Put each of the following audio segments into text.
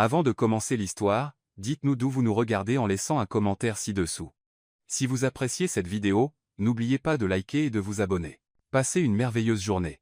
Avant de commencer l'histoire, dites-nous d'où vous nous regardez en laissant un commentaire ci-dessous. Si vous appréciez cette vidéo, n'oubliez pas de liker et de vous abonner. Passez une merveilleuse journée.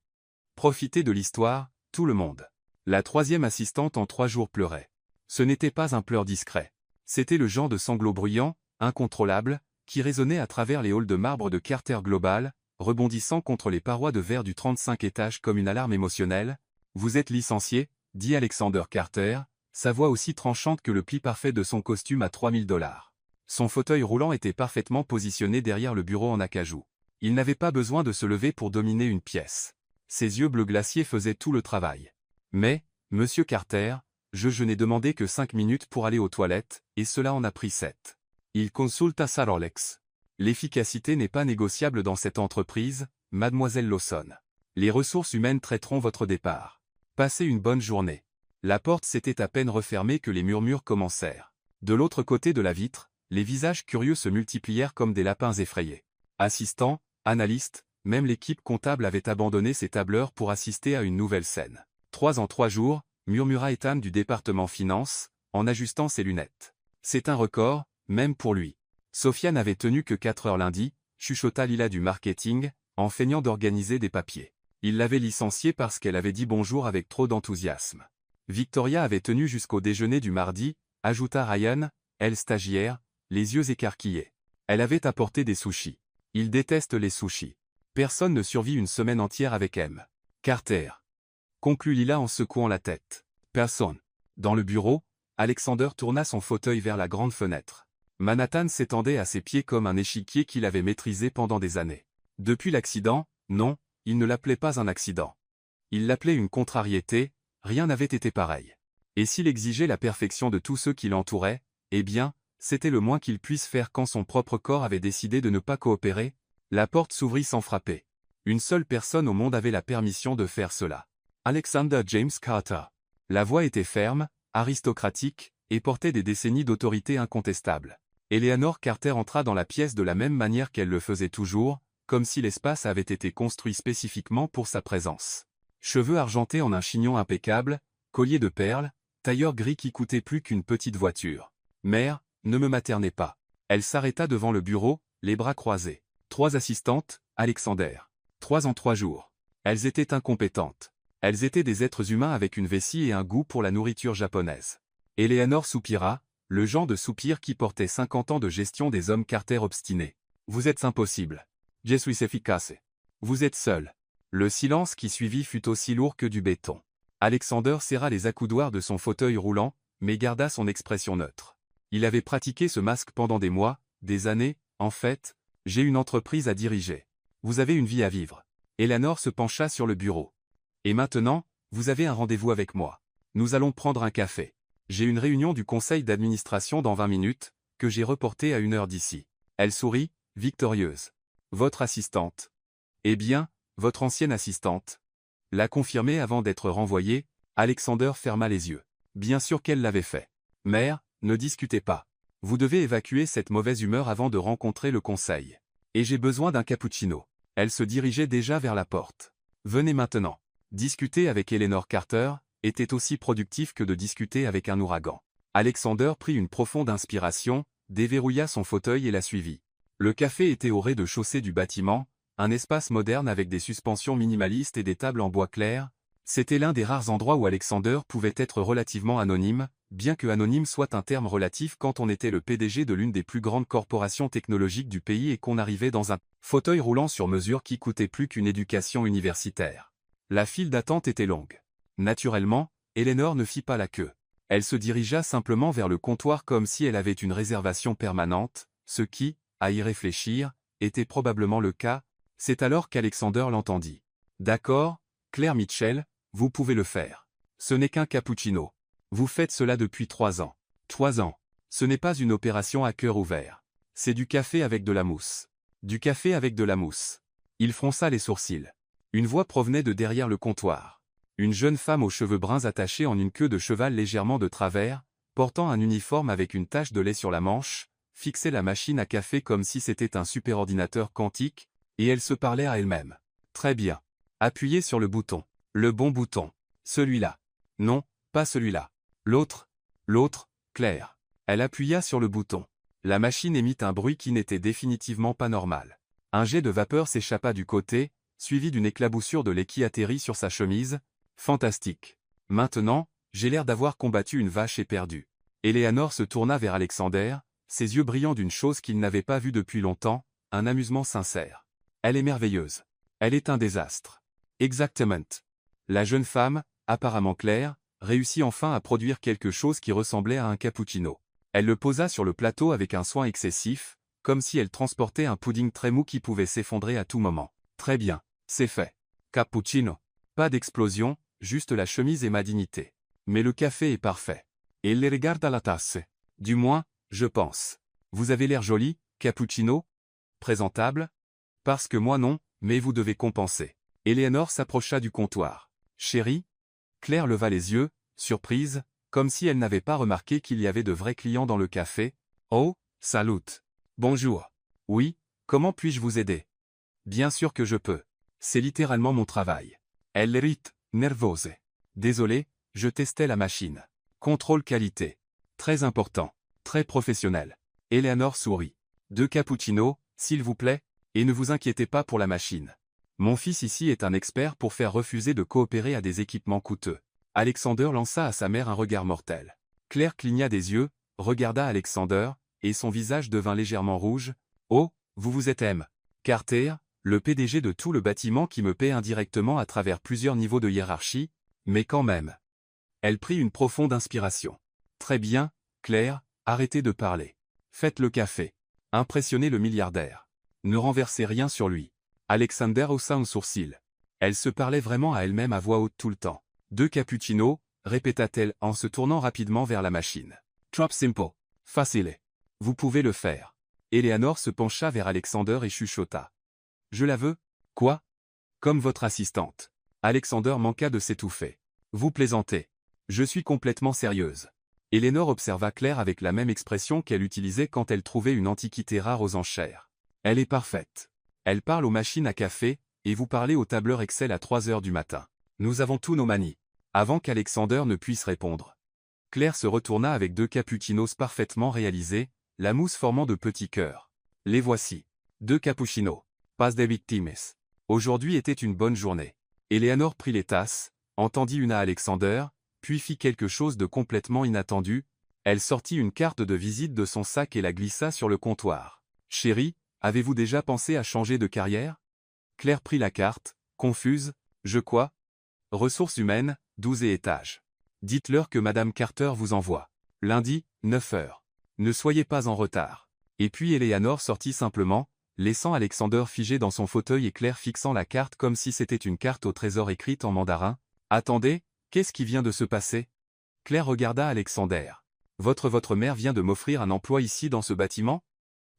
Profitez de l'histoire, tout le monde. La troisième assistante en 3 jours pleurait. Ce n'était pas un pleur discret. C'était le genre de sanglot bruyant, incontrôlable, qui résonnait à travers les halls de marbre de Carter Global, rebondissant contre les parois de verre du 35 étage comme une alarme émotionnelle. « Vous êtes licencié », dit Alexander Carter, sa voix aussi tranchante que le pli parfait de son costume à $3000. Son fauteuil roulant était parfaitement positionné derrière le bureau en acajou. Il n'avait pas besoin de se lever pour dominer une pièce. Ses yeux bleus glaciers faisaient tout le travail. Mais, Monsieur Carter, je n'ai demandé que 5 minutes pour aller aux toilettes, et cela en a pris 7. Il consulta sa Rolex. L'efficacité n'est pas négociable dans cette entreprise, mademoiselle Lawson. Les ressources humaines traiteront votre départ. Passez une bonne journée. La porte s'était à peine refermée que les murmures commencèrent. De l'autre côté de la vitre, les visages curieux se multiplièrent comme des lapins effrayés. Assistants, analystes, même l'équipe comptable avait abandonné ses tableurs pour assister à une nouvelle scène. 3 en 3 jours, murmura Ethan du département finance, en ajustant ses lunettes. C'est un record, même pour lui. Sophia n'avait tenu que 4 heures lundi, chuchota Lila du marketing, en feignant d'organiser des papiers. Il l'avait licenciée parce qu'elle avait dit bonjour avec trop d'enthousiasme. Victoria avait tenu jusqu'au déjeuner du mardi, ajouta Ryan, elle stagiaire, les yeux écarquillés. Elle avait apporté des sushis. Il déteste les sushis. Personne ne survit une semaine entière avec M. Carter. Conclut Lila en secouant la tête. Personne. Dans le bureau, Alexander tourna son fauteuil vers la grande fenêtre. Manhattan s'étendait à ses pieds comme un échiquier qu'il avait maîtrisé pendant des années. Depuis l'accident, non, il ne l'appelait pas un accident. Il l'appelait une contrariété, rien n'avait été pareil. Et s'il exigeait la perfection de tous ceux qui l'entouraient, eh bien, c'était le moins qu'il puisse faire quand son propre corps avait décidé de ne pas coopérer. La porte s'ouvrit sans frapper. Une seule personne au monde avait la permission de faire cela. Alexander James Carter. La voix était ferme, aristocratique, et portait des décennies d'autorité incontestable. Eleanor Carter entra dans la pièce de la même manière qu'elle le faisait toujours, comme si l'espace avait été construit spécifiquement pour sa présence. Cheveux argentés en un chignon impeccable, collier de perles, tailleur gris qui coûtait plus qu'une petite voiture. Mère, ne me maternez pas. Elle s'arrêta devant le bureau, les bras croisés. 3 assistantes, Alexander. 3 en 3 jours. Elles étaient incompétentes. Elles étaient des êtres humains avec une vessie et un goût pour la nourriture japonaise. Eleanor soupira, le genre de soupir qui portait 50 ans de gestion des hommes Carter obstinés. Vous êtes impossible. Je suis efficace. Vous êtes seul. Le silence qui suivit fut aussi lourd que du béton. Alexander serra les accoudoirs de son fauteuil roulant, mais garda son expression neutre. Il avait pratiqué ce masque pendant des mois, des années, en fait. J'ai une entreprise à diriger. Vous avez une vie à vivre. Eleanor se pencha sur le bureau. Et maintenant, vous avez un rendez-vous avec moi. Nous allons prendre un café. J'ai une réunion du conseil d'administration dans 20 minutes, que j'ai reportée à 1 heure d'ici. Elle sourit, victorieuse. Votre assistante. Eh bien, votre ancienne assistante. L'a confirmé avant d'être renvoyée, Alexander ferma les yeux. Bien sûr qu'elle l'avait fait. Mère, ne discutez pas. Vous devez évacuer cette mauvaise humeur avant de rencontrer le conseil. Et j'ai besoin d'un cappuccino. Elle se dirigeait déjà vers la porte. Venez maintenant. Discuter avec Eleanor Carter était aussi productif que de discuter avec un ouragan. Alexander prit une profonde inspiration, déverrouilla son fauteuil et la suivit. Le café était au rez-de-chaussée du bâtiment, un espace moderne avec des suspensions minimalistes et des tables en bois clair. C'était l'un des rares endroits où Alexander pouvait être relativement anonyme, bien que anonyme soit un terme relatif quand on était le PDG de l'une des plus grandes corporations technologiques du pays et qu'on arrivait dans un fauteuil roulant sur mesure qui coûtait plus qu'une éducation universitaire. La file d'attente était longue. Naturellement, Eleanor ne fit pas la queue. Elle se dirigea simplement vers le comptoir comme si elle avait une réservation permanente, ce qui, à y réfléchir, était probablement le cas. C'est alors qu'Alexander l'entendit. D'accord, Claire Mitchell, vous pouvez le faire. Ce n'est qu'un cappuccino. Vous faites cela depuis 3 ans. 3 ans. Ce n'est pas une opération à cœur ouvert. C'est du café avec de la mousse. Du café avec de la mousse. Il fronça les sourcils. Une voix provenait de derrière le comptoir. Une jeune femme aux cheveux bruns attachés en une queue de cheval légèrement de travers, portant un uniforme avec une tache de lait sur la manche, fixait la machine à café comme si c'était un superordinateur quantique, et elle se parlait à elle-même. Très bien. Appuyez sur le bouton. Le bon bouton. Celui-là. Non, pas celui-là. L'autre. L'autre, Claire. Elle appuya sur le bouton. La machine émit un bruit qui n'était définitivement pas normal. Un jet de vapeur s'échappa du côté, suivi d'une éclaboussure de lait qui atterrit sur sa chemise. Fantastique. Maintenant, j'ai l'air d'avoir combattu une vache éperdue. Eleanor se tourna vers Alexander, ses yeux brillant d'une chose qu'il n'avait pas vue depuis longtemps, un amusement sincère. Elle est merveilleuse. Elle est un désastre. Exactement. La jeune femme, apparemment Claire, réussit enfin à produire quelque chose qui ressemblait à un cappuccino. Elle le posa sur le plateau avec un soin excessif, comme si elle transportait un pudding très mou qui pouvait s'effondrer à tout moment. Très bien, c'est fait. Cappuccino. Pas d'explosion, juste la chemise et ma dignité. Mais le café est parfait. Et il les regarde à la tasse. Du moins, je pense. Vous avez l'air joli, cappuccino? Présentable? Parce que moi non, mais vous devez compenser. Eleanor s'approcha du comptoir. Chérie? Claire leva les yeux, surprise, comme si elle n'avait pas remarqué qu'il y avait de vrais clients dans le café. Oh, salut. Bonjour. Oui, comment puis-je vous aider? Bien sûr que je peux. C'est littéralement mon travail. Elle rit, nervose. Désolé, je testais la machine. Contrôle qualité. Très important. Très professionnel. Eleanor sourit. 2 cappuccinos, s'il vous plaît, et ne vous inquiétez pas pour la machine. Mon fils ici est un expert pour faire refuser de coopérer à des équipements coûteux. Alexander lança à sa mère un regard mortel. Claire cligna des yeux, regarda Alexander, et son visage devint légèrement rouge. Oh, vous vous êtes M. Carter, le PDG de tout le bâtiment qui me paie indirectement à travers plusieurs niveaux de hiérarchie, mais quand même. Elle prit une profonde inspiration. Très bien, Claire, arrêtez de parler. Faites le café. Impressionnez le milliardaire. Ne renversez rien sur lui. Alexander haussa un sourcil. Elle se parlait vraiment à elle-même à voix haute tout le temps. 2 cappuccinos, répéta-t-elle en se tournant rapidement vers la machine. Trop simple. Facile. Vous pouvez le faire. Eleanor se pencha vers Alexander et chuchota. Je la veux? Quoi? Comme votre assistante. Alexander manqua de s'étouffer. Vous plaisantez. Je suis complètement sérieuse. Eleanor observa Claire avec la même expression qu'elle utilisait quand elle trouvait une antiquité rare aux enchères. Elle est parfaite. Elle parle aux machines à café, et vous parlez au tableur Excel à 3 heures du matin. Nous avons tous nos manies. Avant qu'Alexander ne puisse répondre. Claire se retourna avec 2 cappuccinos parfaitement réalisés, la mousse formant de petits cœurs. Les voici. 2 cappuccinos. Pas de victimes. Aujourd'hui était une bonne journée. Eleanor prit les tasses, entendit une à Alexander, puis fit quelque chose de complètement inattendu. Elle sortit une carte de visite de son sac et la glissa sur le comptoir. Chérie, avez-vous déjà pensé à changer de carrière? Claire prit la carte, confuse. Je quoi? Ressources humaines, 12 étages. Dites-leur que Madame Carter vous envoie. Lundi, 9 heures. Ne soyez pas en retard. Et puis Eleanor sortit simplement, laissant Alexander figé dans son fauteuil et Claire fixant la carte comme si c'était une carte au trésor écrite en mandarin. Attendez, qu'est-ce qui vient de se passer? Claire regarda Alexander. Votre mère vient de m'offrir un emploi ici dans ce bâtiment?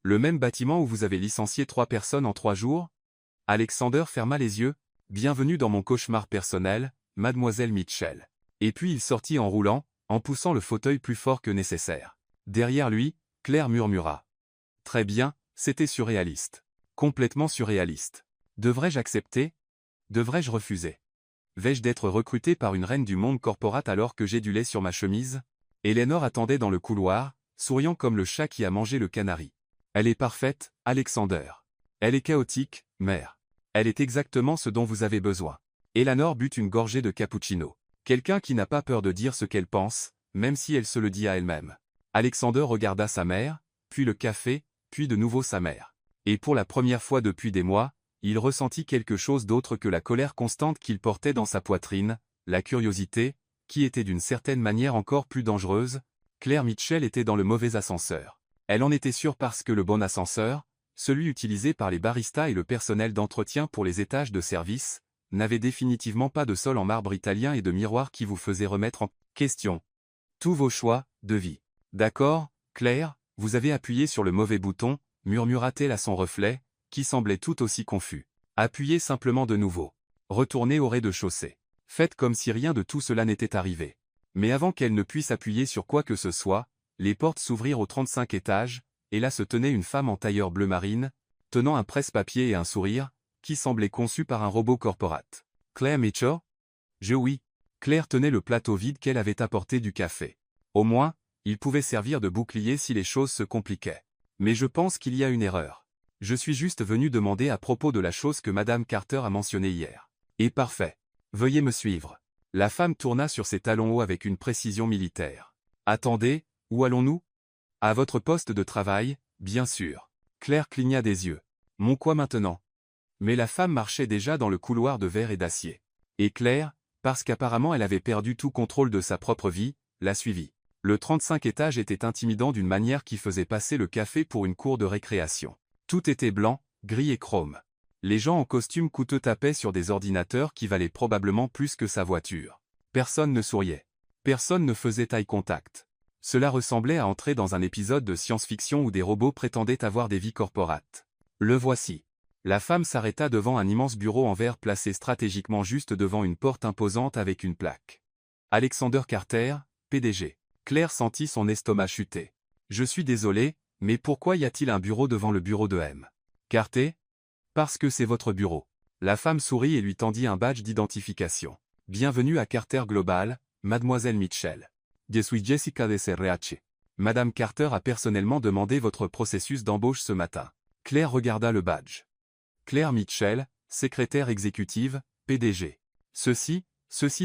Le même bâtiment où vous avez licencié 3 personnes en 3 jours? Alexander ferma les yeux. Bienvenue dans mon cauchemar personnel, mademoiselle Mitchell. Et puis il sortit en roulant, en poussant le fauteuil plus fort que nécessaire. Derrière lui, Claire murmura. Très bien, c'était surréaliste. Complètement surréaliste. Devrais-je accepter? Devrais-je refuser? Vais-je d'être recruté par une reine du monde corporate alors que j'ai du lait sur ma chemise? Eleanor attendait dans le couloir, souriant comme le chat qui a mangé le canari. Elle est parfaite, Alexander. Elle est chaotique, mère. Elle est exactement ce dont vous avez besoin. Eleanor but une gorgée de cappuccino. Quelqu'un qui n'a pas peur de dire ce qu'elle pense, même si elle se le dit à elle-même. Alexander regarda sa mère, puis le café, puis de nouveau sa mère. Et pour la première fois depuis des mois, il ressentit quelque chose d'autre que la colère constante qu'il portait dans sa poitrine, la curiosité, qui était d'une certaine manière encore plus dangereuse. Claire Mitchell était dans le mauvais ascenseur. Elle en était sûre parce que le bon ascenseur, celui utilisé par les baristas et le personnel d'entretien pour les étages de service, n'avait définitivement pas de sol en marbre italien et de miroir qui vous faisait remettre en question tous vos choix de vie. D'accord, Claire, vous avez appuyé sur le mauvais bouton, murmura-t-elle à son reflet, qui semblait tout aussi confus. Appuyez simplement de nouveau. Retournez au rez-de-chaussée. Faites comme si rien de tout cela n'était arrivé. Mais avant qu'elle ne puisse appuyer sur quoi que ce soit, les portes s'ouvrirent au 35 étage, et là se tenait une femme en tailleur bleu marine, tenant un presse-papier et un sourire, qui semblait conçu par un robot corporate. Claire Mitchell? Oui. Claire tenait le plateau vide qu'elle avait apporté du café. Au moins, Il pouvait servir de bouclier si les choses se compliquaient. Mais je pense qu'il y a une erreur. Je suis juste venu demander à propos de la chose que Madame Carter a mentionnée hier. Et parfait. Veuillez me suivre. La femme tourna sur ses talons hauts avec une précision militaire. Attendez, où allons-nous? À votre poste de travail, bien sûr. Claire cligna des yeux. Mon quoi maintenant? Mais la femme marchait déjà dans le couloir de verre et d'acier. Et Claire, parce qu'apparemment elle avait perdu tout contrôle de sa propre vie, la suivit. Le 35 étage était intimidant d'une manière qui faisait passer le café pour une cour de récréation. Tout était blanc, gris et chrome. Les gens en costume coûteux tapaient sur des ordinateurs qui valaient probablement plus que sa voiture. Personne ne souriait. Personne ne faisait eye contact. Cela ressemblait à entrer dans un épisode de science-fiction où des robots prétendaient avoir des vies corporates. Le voici. La femme s'arrêta devant un immense bureau en verre placé stratégiquement juste devant une porte imposante avec une plaque. Alexander Carter, PDG. Claire sentit son estomac chuter. Je suis désolé, mais pourquoi y a-t-il un bureau devant le bureau de M. Carter? Parce que c'est votre bureau. La femme sourit et lui tendit un badge d'identification. Bienvenue à Carter Global, Mademoiselle Mitchell. Je suis Jessica de SRH. Madame Carter a personnellement demandé votre processus d'embauche ce matin. Claire regarda le badge. Claire Mitchell, secrétaire exécutive, PDG. Ceci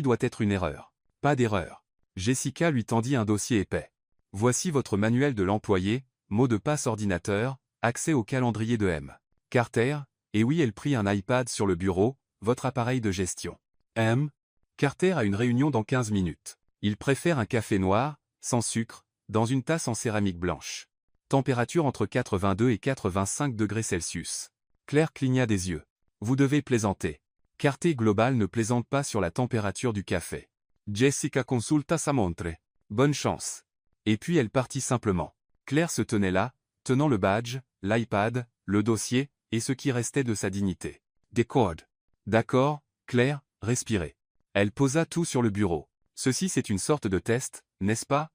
doit être une erreur. Pas d'erreur. Jessica lui tendit un dossier épais. Voici votre manuel de l'employé, mot de passe ordinateur, accès au calendrier de M. Carter, et oui elle prit un iPad sur le bureau, votre appareil de gestion. M. Carter a une réunion dans 15 minutes. Il préfère un café noir, sans sucre, dans une tasse en céramique blanche. Température entre 82 et 85 degrés Celsius. Claire cligna des yeux. Vous devez plaisanter. Carter Global ne plaisante pas sur la température du café. Jessica consulta sa montre. Bonne chance. Et puis elle partit simplement. Claire se tenait là, tenant le badge, l'iPad, le dossier, et ce qui restait de sa dignité. Des cordes. D'accord, Claire, respirez. Elle posa tout sur le bureau. Ceci c'est une sorte de test, n'est-ce pas?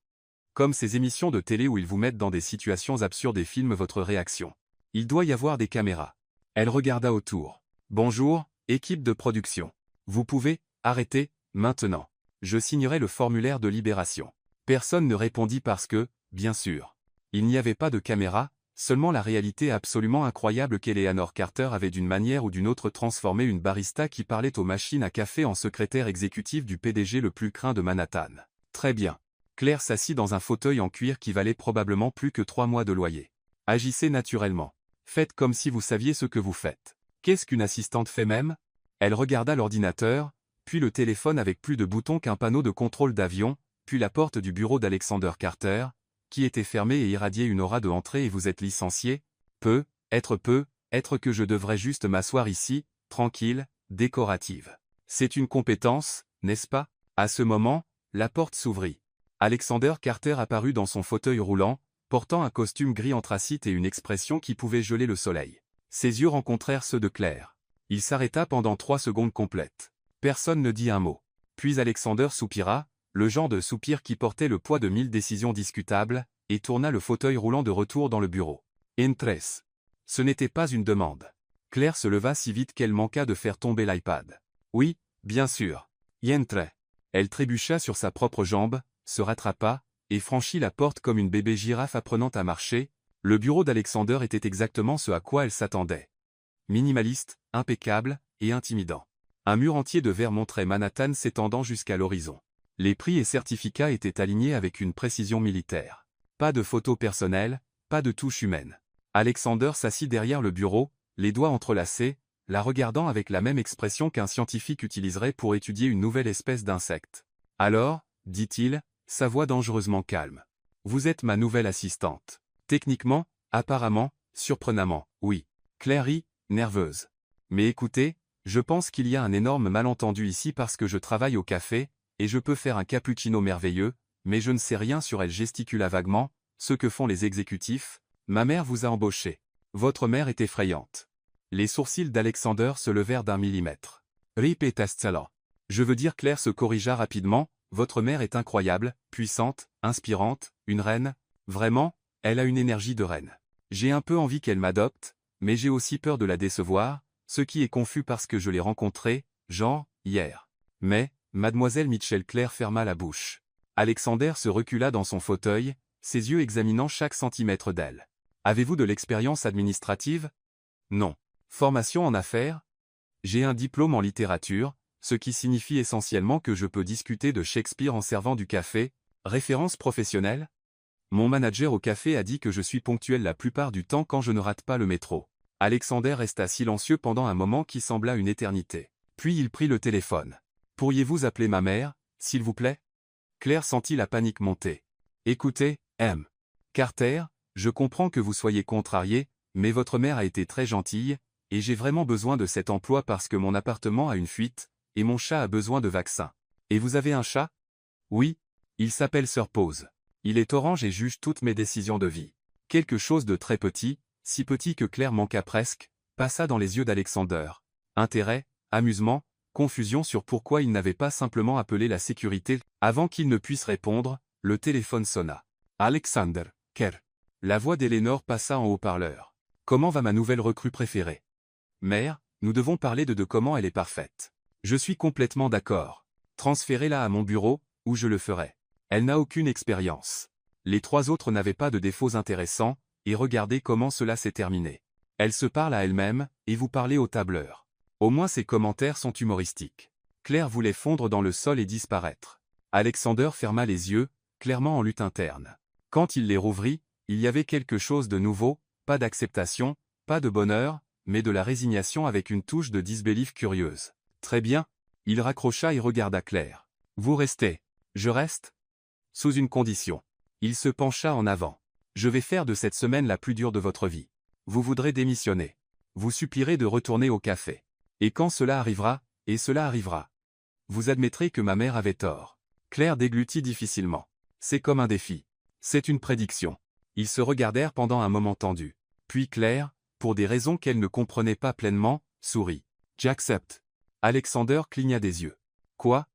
Comme ces émissions de télé où ils vous mettent dans des situations absurdes et filment votre réaction. Il doit y avoir des caméras. Elle regarda autour. Bonjour, équipe de production. Vous pouvez arrêter maintenant. Je signerai le formulaire de libération. Personne ne répondit parce que, bien sûr, il n'y avait pas de caméra, seulement la réalité absolument incroyable qu'Eleanor Carter avait d'une manière ou d'une autre transformé une barista qui parlait aux machines à café en secrétaire exécutif du PDG le plus craint de Manhattan. Très bien. Claire s'assit dans un fauteuil en cuir qui valait probablement plus que 3 mois de loyer. Agissez naturellement. Faites comme si vous saviez ce que vous faites. Qu'est-ce qu'une assistante fait même? Elle regarda l'ordinateur, puis le téléphone avec plus de boutons qu'un panneau de contrôle d'avion, puis la porte du bureau d'Alexander Carter, qui était fermée et irradiait une aura de entrée et vous êtes licencié? Peu, être que je devrais juste m'asseoir ici, tranquille, décorative. C'est une compétence, n'est-ce pas? À ce moment, la porte s'ouvrit. Alexander Carter apparut dans son fauteuil roulant, portant un costume gris anthracite et une expression qui pouvait geler le soleil. Ses yeux rencontrèrent ceux de Claire. Il s'arrêta pendant 3 secondes complètes. Personne ne dit un mot. Puis Alexander soupira, le genre de soupir qui portait le poids de 1000 décisions discutables, et tourna le fauteuil roulant de retour dans le bureau. Entres. Ce n'était pas une demande. Claire se leva si vite qu'elle manqua de faire tomber l'iPad. Oui, bien sûr. Yentre. Elle trébucha sur sa propre jambe, se rattrapa, et franchit la porte comme une bébé girafe apprenant à marcher. Le bureau d'Alexander était exactement ce à quoi elle s'attendait. Minimaliste, impeccable, et intimidant. Un mur entier de verre montrait Manhattan s'étendant jusqu'à l'horizon. Les prix et certificats étaient alignés avec une précision militaire. Pas de photos personnelles, pas de touche humaine. Alexander s'assit derrière le bureau, les doigts entrelacés, la regardant avec la même expression qu'un scientifique utiliserait pour étudier une nouvelle espèce d'insecte. Alors, dit-il, sa voix dangereusement calme. Vous êtes ma nouvelle assistante. Techniquement, apparemment, surprenamment, oui. Claire rit, nerveuse. Mais écoutez, je pense qu'il y a un énorme malentendu ici parce que je travaille au café, et je peux faire un cappuccino merveilleux, mais je ne sais rien sur elle gesticula vaguement, ce que font les exécutifs. Ma mère vous a embauché. Votre mère est effrayante. Les sourcils d'Alexander se levèrent d'1 millimètre. Ripetastala. Je veux dire Claire se corrigea rapidement, votre mère est incroyable, puissante, inspirante, une reine. Vraiment, elle a une énergie de reine. J'ai un peu envie qu'elle m'adopte, mais j'ai aussi peur de la décevoir, ce qui est confus parce que je l'ai rencontrée, genre, hier. Mais, Mademoiselle Mitchell Claire ferma la bouche. Alexander se recula dans son fauteuil, ses yeux examinant chaque centimètre d'elle. Avez-vous de l'expérience administrative? Non. Formation en affaires? J'ai un diplôme en littérature, ce qui signifie essentiellement que je peux discuter de Shakespeare en servant du café. Référence professionnelle? Mon manager au café a dit que je suis ponctuel la plupart du temps quand je ne rate pas le métro. Alexander resta silencieux pendant un moment qui sembla une éternité. Puis il prit le téléphone. Pourriez-vous appeler ma mère, s'il vous plaît? Claire sentit la panique monter. Écoutez, M. Carter, je comprends que vous soyez contrarié, mais votre mère a été très gentille, et j'ai vraiment besoin de cet emploi parce que mon appartement a une fuite, et mon chat a besoin de vaccins. Et vous avez un chat? Oui. Il s'appelle Sir Pose. Il est orange et juge toutes mes décisions de vie. Quelque chose de très petit, si petit que Claire manqua presque, passa dans les yeux d'Alexander. Intérêt, amusement, confusion sur pourquoi il n'avait pas simplement appelé la sécurité. Avant qu'il ne puisse répondre, le téléphone sonna. Alexander, Kerr. La voix d'Eleanor passa en haut-parleur. Comment va ma nouvelle recrue préférée? Mère, nous devons parler de comment elle est parfaite. Je suis complètement d'accord. Transférez-la à mon bureau, où je le ferai. Elle n'a aucune expérience. Les trois autres n'avaient pas de défauts intéressants, et regardez comment cela s'est terminé. Elle se parle à elle-même, et vous parlez au tableur. Au moins ses commentaires sont humoristiques. Claire voulait fondre dans le sol et disparaître. Alexander ferma les yeux, clairement en lutte interne. Quand il les rouvrit, il y avait quelque chose de nouveau, pas d'acceptation, pas de bonheur, mais de la résignation avec une touche de disbelief curieuse. Très bien. Il raccrocha et regarda Claire. Vous restez. Je reste? Sous une condition. Il se pencha en avant. Je vais faire de cette semaine la plus dure de votre vie. Vous voudrez démissionner. Vous supplierez de retourner au café. Et quand cela arrivera, et cela arrivera, vous admettrez que ma mère avait tort. Claire déglutit difficilement. C'est comme un défi. C'est une prédiction. Ils se regardèrent pendant un moment tendu. Puis Claire, pour des raisons qu'elle ne comprenait pas pleinement, sourit. J'accepte. Alexander cligna des yeux. Quoi?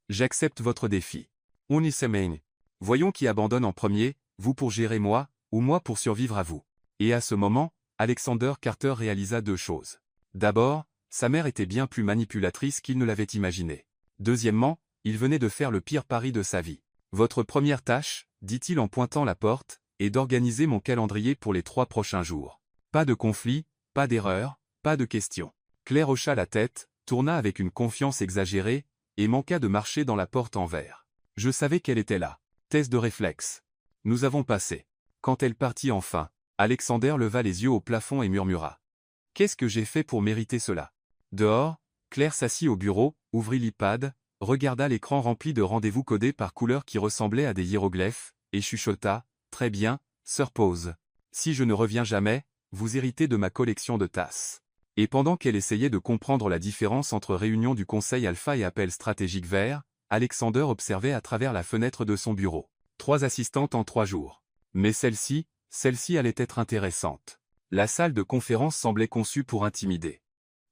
J'accepte votre défi. On y semaine. Voyons qui abandonne en premier, vous pour gérer moi, ou moi pour survivre à vous. Et à ce moment, Alexander Carter réalisa deux choses. D'abord, sa mère était bien plus manipulatrice qu'il ne l'avait imaginé. Deuxièmement, il venait de faire le pire pari de sa vie. Votre première tâche, dit-il en pointant la porte, est d'organiser mon calendrier pour les 3 prochains jours. Pas de conflit, pas d'erreur, pas de questions. Claire hocha la tête, tourna avec une confiance exagérée, et manqua de marcher dans la porte en verre. Je savais qu'elle était là. Test de réflexe. Nous avons passé. Quand elle partit enfin, Alexander leva les yeux au plafond et murmura. Qu'est-ce que j'ai fait pour mériter cela? Dehors, Claire s'assit au bureau, ouvrit l'iPad, regarda l'écran rempli de rendez-vous codés par couleurs qui ressemblaient à des hiéroglyphes, et chuchota. Très bien, Sir Pose. Si je ne reviens jamais, vous héritez de ma collection de tasses. Et pendant qu'elle essayait de comprendre la différence entre réunion du Conseil Alpha et appel stratégique vert, Alexander observait à travers la fenêtre de son bureau. 3 assistantes en 3 jours. Mais celle-ci allait être intéressante. La salle de conférence semblait conçue pour intimider.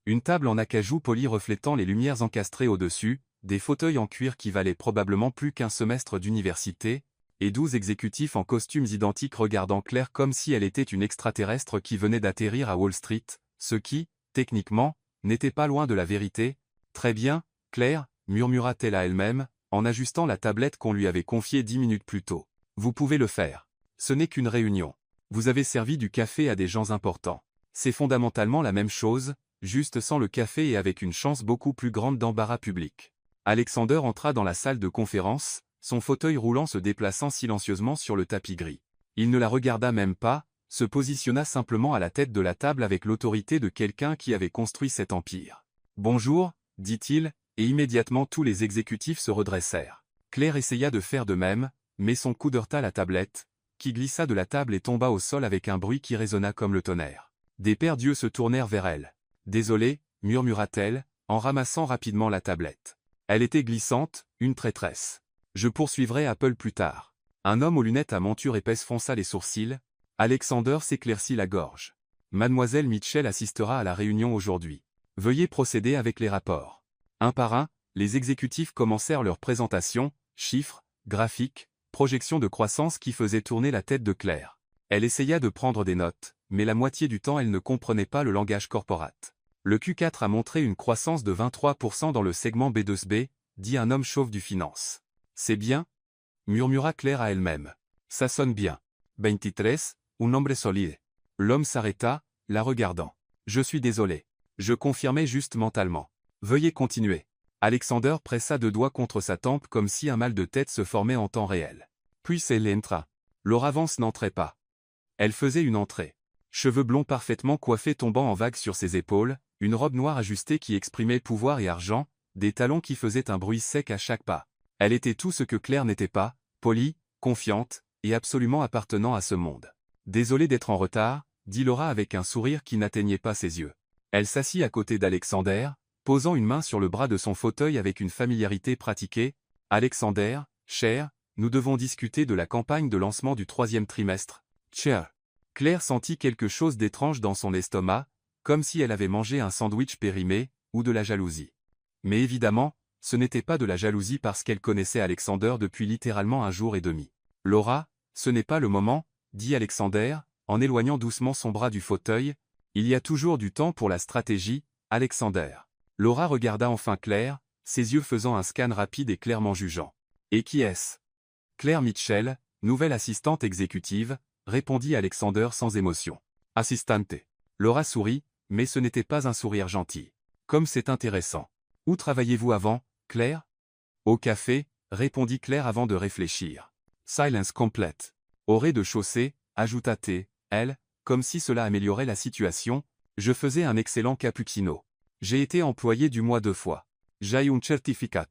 Une table en acajou poli reflétant les lumières encastrées au-dessus, des fauteuils en cuir qui valaient probablement plus qu'un semestre d'université, et 12 exécutifs en costumes identiques regardant Claire comme si elle était une extraterrestre qui venait d'atterrir à Wall Street, ce qui, techniquement, n'était pas loin de la vérité. Très bien, Claire, murmura-t-elle à elle-même, en ajustant la tablette qu'on lui avait confiée 10 minutes plus tôt. Vous pouvez le faire. Ce n'est qu'une réunion. Vous avez servi du café à des gens importants. C'est fondamentalement la même chose, juste sans le café et avec une chance beaucoup plus grande d'embarras public. Alexander entra dans la salle de conférence, son fauteuil roulant se déplaçant silencieusement sur le tapis gris. Il ne la regarda même pas, se positionna simplement à la tête de la table avec l'autorité de quelqu'un qui avait construit cet empire. « Bonjour », dit-il, et immédiatement tous les exécutifs se redressèrent. Claire essaya de faire de même, mais son coude heurta la tablette, qui glissa de la table et tomba au sol avec un bruit qui résonna comme le tonnerre. Des paires d'yeux se tournèrent vers elle. « Désolée », murmura-t-elle, en ramassant rapidement la tablette. Elle était glissante, une traîtresse. « Je poursuivrai Apple plus tard. » Un homme aux lunettes à monture épaisse fronça les sourcils. Alexander s'éclaircit la gorge. « Mademoiselle Mitchell assistera à la réunion aujourd'hui. Veuillez procéder avec les rapports. » Un par un, les exécutifs commencèrent leur présentation, chiffres, graphiques, projections de croissance qui faisaient tourner la tête de Claire. Elle essaya de prendre des notes, mais la moitié du temps elle ne comprenait pas le langage corporate. Le Q4 a montré une croissance de 23% dans le segment B2B, dit un homme chauve du finance. C'est bien? murmura Claire à elle-même. Ça sonne bien. 23, un hombre solide. L'homme s'arrêta, la regardant. Je suis désolé. Je confirmais juste mentalement. Veuillez continuer. Alexander pressa deux doigts contre sa tempe comme si un mal de tête se formait en temps réel. Puis elle entra. Laura Vance n'entrait pas. Elle faisait une entrée. Cheveux blonds parfaitement coiffés tombant en vagues sur ses épaules, une robe noire ajustée qui exprimait pouvoir et argent, des talons qui faisaient un bruit sec à chaque pas. Elle était tout ce que Claire n'était pas, polie, confiante, et absolument appartenant à ce monde. Désolée d'être en retard, dit Laura avec un sourire qui n'atteignait pas ses yeux. Elle s'assit à côté d'Alexander, posant une main sur le bras de son fauteuil avec une familiarité pratiquée. Alexander, cher, nous devons discuter de la campagne de lancement du 3e trimestre. Cher. Claire sentit quelque chose d'étrange dans son estomac, comme si elle avait mangé un sandwich périmé, ou de la jalousie. Mais évidemment, ce n'était pas de la jalousie parce qu'elle connaissait Alexander depuis littéralement un jour et demi. Laura, ce n'est pas le moment, dit Alexander, en éloignant doucement son bras du fauteuil. Il y a toujours du temps pour la stratégie, Alexander. Laura regarda enfin Claire, ses yeux faisant un scan rapide et clairement jugeant. Et qui est-ce? Claire Mitchell, nouvelle assistante exécutive, répondit Alexander sans émotion. Assistante. Laura sourit, mais ce n'était pas un sourire gentil. Comme c'est intéressant. Où travailliez-vous avant, Claire? Au café, répondit Claire avant de réfléchir. Silence complète. Au rez-de-chaussée, ajouta-t-elle, comme si cela améliorait la situation, je faisais un excellent cappuccino. J'ai été employé du mois 2 fois. J'ai un certificat.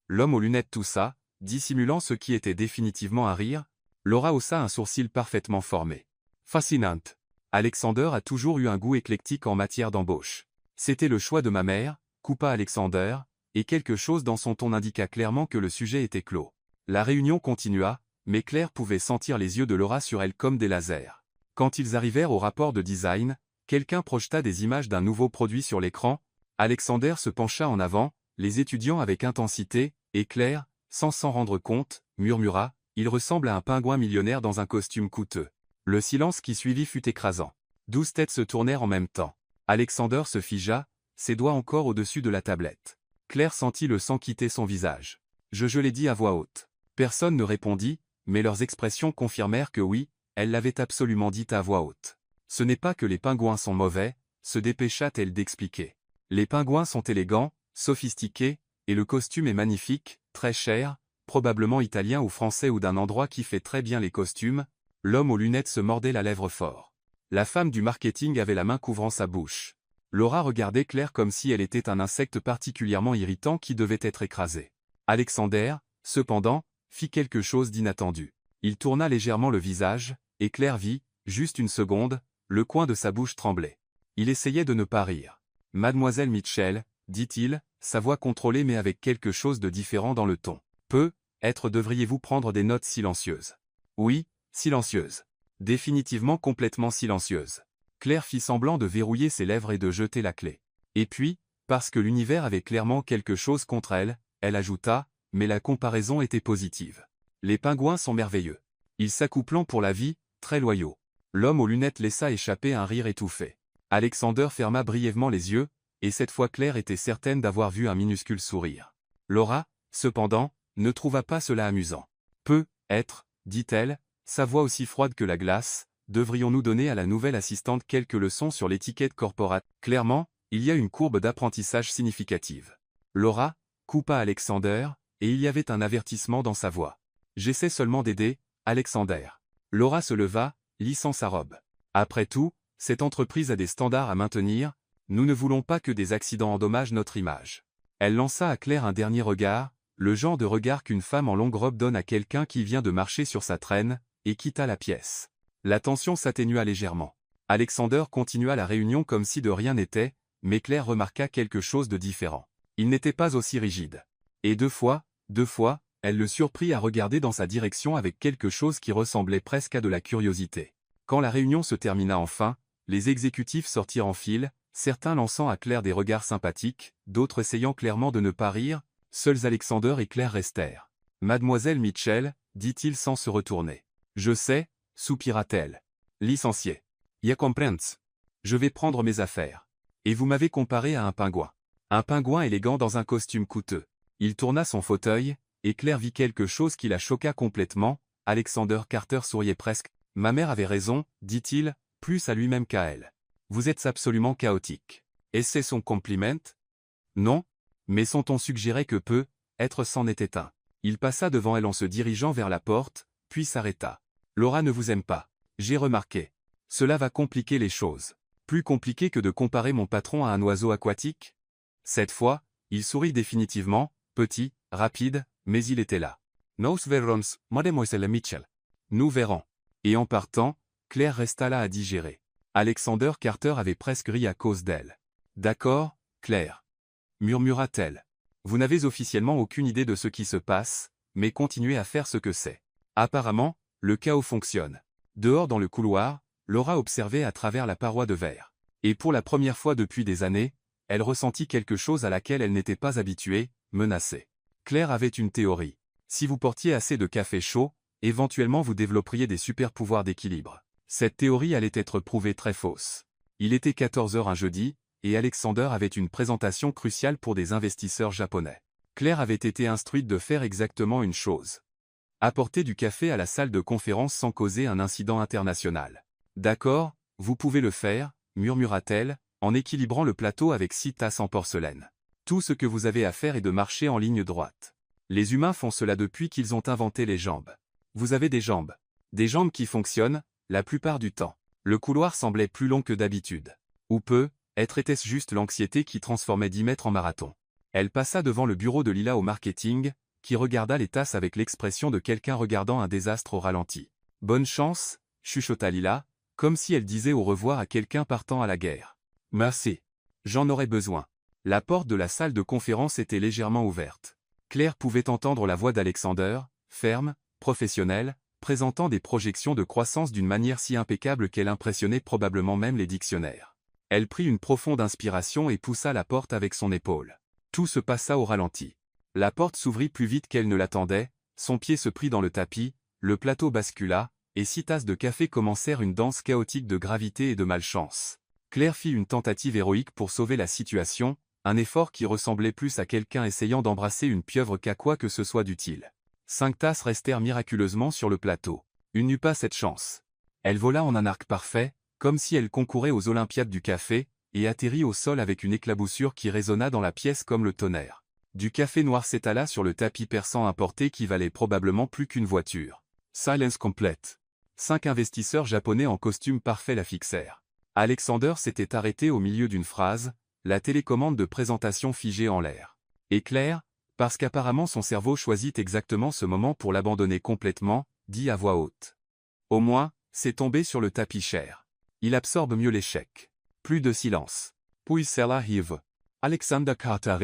L'homme aux lunettes toussa, dissimulant ce qui était définitivement un rire. Laura haussa un sourcil parfaitement formé. Fascinante. Alexander a toujours eu un goût éclectique en matière d'embauche. C'était le choix de ma mère, coupa Alexander, et quelque chose dans son ton indiqua clairement que le sujet était clos. La réunion continua, mais Claire pouvait sentir les yeux de Laura sur elle comme des lasers. Quand ils arrivèrent au rapport de design, quelqu'un projeta des images d'un nouveau produit sur l'écran. Alexander se pencha en avant, les étudiant avec intensité, et Claire, sans s'en rendre compte, murmura, « Il ressemble à un pingouin millionnaire dans un costume coûteux. » Le silence qui suivit fut écrasant. 12 têtes se tournèrent en même temps. Alexander se figea, ses doigts encore au-dessus de la tablette. Claire sentit le sang quitter son visage. Je l'ai dit à voix haute. Personne ne répondit, mais leurs expressions confirmèrent que oui, elle l'avait absolument dit à voix haute. Ce n'est pas que les pingouins sont mauvais, se dépêcha-t-elle d'expliquer. Les pingouins sont élégants, sophistiqués, et le costume est magnifique, très cher, probablement italien ou français ou d'un endroit qui fait très bien les costumes. L'homme aux lunettes se mordait la lèvre fort. La femme du marketing avait la main couvrant sa bouche. Laura regardait Claire comme si elle était un insecte particulièrement irritant qui devait être écrasé. Alexander, cependant, fit quelque chose d'inattendu. Il tourna légèrement le visage, et Claire vit, juste une seconde, le coin de sa bouche tremblait. Il essayait de ne pas rire. « Mademoiselle Mitchell, dit-il, sa voix contrôlée mais avec quelque chose de différent dans le ton. Peut-être devriez-vous prendre des notes silencieuses. Oui, silencieuses. Définitivement complètement silencieuses. Claire fit semblant de verrouiller ses lèvres et de jeter la clé. Et puis, parce que l'univers avait clairement quelque chose contre elle, elle ajouta, mais la comparaison était positive. Les pingouins sont merveilleux. Ils s'accouplent pour la vie, très loyaux. L'homme aux lunettes laissa échapper un rire étouffé. Alexander ferma brièvement les yeux, et cette fois Claire était certaine d'avoir vu un minuscule sourire. Laura, cependant, ne trouva pas cela amusant. Peut-être, dit-elle, sa voix aussi froide que la glace, devrions-nous donner à la nouvelle assistante quelques leçons sur l'étiquette corporate. Clairement, il y a une courbe d'apprentissage significative. Laura, coupa Alexander, et il y avait un avertissement dans sa voix. J'essaie seulement d'aider, Alexander. Laura se leva, lissant sa robe. Après tout, cette entreprise a des standards à maintenir, nous ne voulons pas que des accidents endommagent notre image. Elle lança à Claire un dernier regard, le genre de regard qu'une femme en longue robe donne à quelqu'un qui vient de marcher sur sa traîne, et quitta la pièce. La tension s'atténua légèrement. Alexander continua la réunion comme si de rien n'était, mais Claire remarqua quelque chose de différent. Il n'était pas aussi rigide. Et deux fois, elle le surprit à regarder dans sa direction avec quelque chose qui ressemblait presque à de la curiosité. Quand la réunion se termina enfin, les exécutifs sortirent en file, certains lançant à Claire des regards sympathiques, d'autres essayant clairement de ne pas rire. Seuls Alexander et Claire restèrent. « Mademoiselle Mitchell, dit-il sans se retourner. Je sais, soupira-t-elle. Licencié. Ya comprends. Je vais prendre mes affaires. Et vous m'avez comparé à un pingouin. Un pingouin élégant dans un costume coûteux. Il tourna son fauteuil, Et Claire vit quelque chose qui la choqua complètement. Alexander Carter souriait presque. « Ma mère avait raison, dit-il, plus à lui-même qu'à elle. Vous êtes absolument chaotique. Et c'est son compliment? Non? Mais son ton suggérait que être s'en était un. Il passa devant elle en se dirigeant vers la porte, puis s'arrêta. Laura ne vous aime pas. J'ai remarqué. Cela va compliquer les choses. Plus compliqué que de comparer mon patron à un oiseau aquatique? Cette fois, il sourit définitivement, petit, rapide, mais il était là. Nous verrons, mademoiselle Mitchell. Nous verrons. Et en partant, Claire resta là à digérer. Alexander Carter avait presque ri à cause d'elle. D'accord, Claire, murmura-t-elle. Vous n'avez officiellement aucune idée de ce qui se passe, mais continuez à faire ce que c'est. Apparemment, le chaos fonctionne. Dehors dans le couloir, Laura observait à travers la paroi de verre. Et pour la première fois depuis des années, elle ressentit quelque chose à laquelle elle n'était pas habituée, menacée. Claire avait une théorie. Si vous portiez assez de café chaud, éventuellement vous développeriez des super-pouvoirs d'équilibre. Cette théorie allait être prouvée très fausse. Il était 14 h un jeudi, et Alexander avait une présentation cruciale pour des investisseurs japonais. Claire avait été instruite de faire exactement une chose. Apporter du café à la salle de conférence sans causer un incident international. D'accord, vous pouvez le faire, murmura-t-elle, en équilibrant le plateau avec 6 tasses en porcelaine. Tout ce que vous avez à faire est de marcher en ligne droite. Les humains font cela depuis qu'ils ont inventé les jambes. Vous avez des jambes. Des jambes qui fonctionnent, la plupart du temps. Le couloir semblait plus long que d'habitude. Ou était-ce juste l'anxiété qui transformait 10 mètres en marathon? Elle passa devant le bureau de Lila au marketing, qui regarda les tasses avec l'expression de quelqu'un regardant un désastre au ralenti. Bonne chance, chuchota Lila, comme si elle disait au revoir à quelqu'un partant à la guerre. Merci. J'en aurais besoin. La porte de la salle de conférence était légèrement ouverte. Claire pouvait entendre la voix d'Alexander, ferme, professionnelle, présentant des projections de croissance d'une manière si impeccable qu'elle impressionnait probablement même les dictionnaires. Elle prit une profonde inspiration et poussa la porte avec son épaule. Tout se passa au ralenti. La porte s'ouvrit plus vite qu'elle ne l'attendait, son pied se prit dans le tapis, le plateau bascula, et 6 tasses de café commencèrent une danse chaotique de gravité et de malchance. Claire fit une tentative héroïque pour sauver la situation, un effort qui ressemblait plus à quelqu'un essayant d'embrasser une pieuvre qu'à quoi que ce soit d'utile. 5 tasses restèrent miraculeusement sur le plateau. Une n'eut pas cette chance. Elle vola en un arc parfait, comme si elle concourait aux Olympiades du café, et atterrit au sol avec une éclaboussure qui résonna dans la pièce comme le tonnerre. Du café noir s'étala sur le tapis persan importé qui valait probablement plus qu'une voiture. Silence complète. 5 investisseurs japonais en costume parfait la fixèrent. Alexander s'était arrêté au milieu d'une phrase, la télécommande de présentation figée en l'air. Et Claire, parce qu'apparemment son cerveau choisit exactement ce moment pour l'abandonner complètement, dit à voix haute. Au moins, c'est tombé sur le tapis cher. Il absorbe mieux l'échec. Plus de silence. Puis cela arrive. Alexander Carter.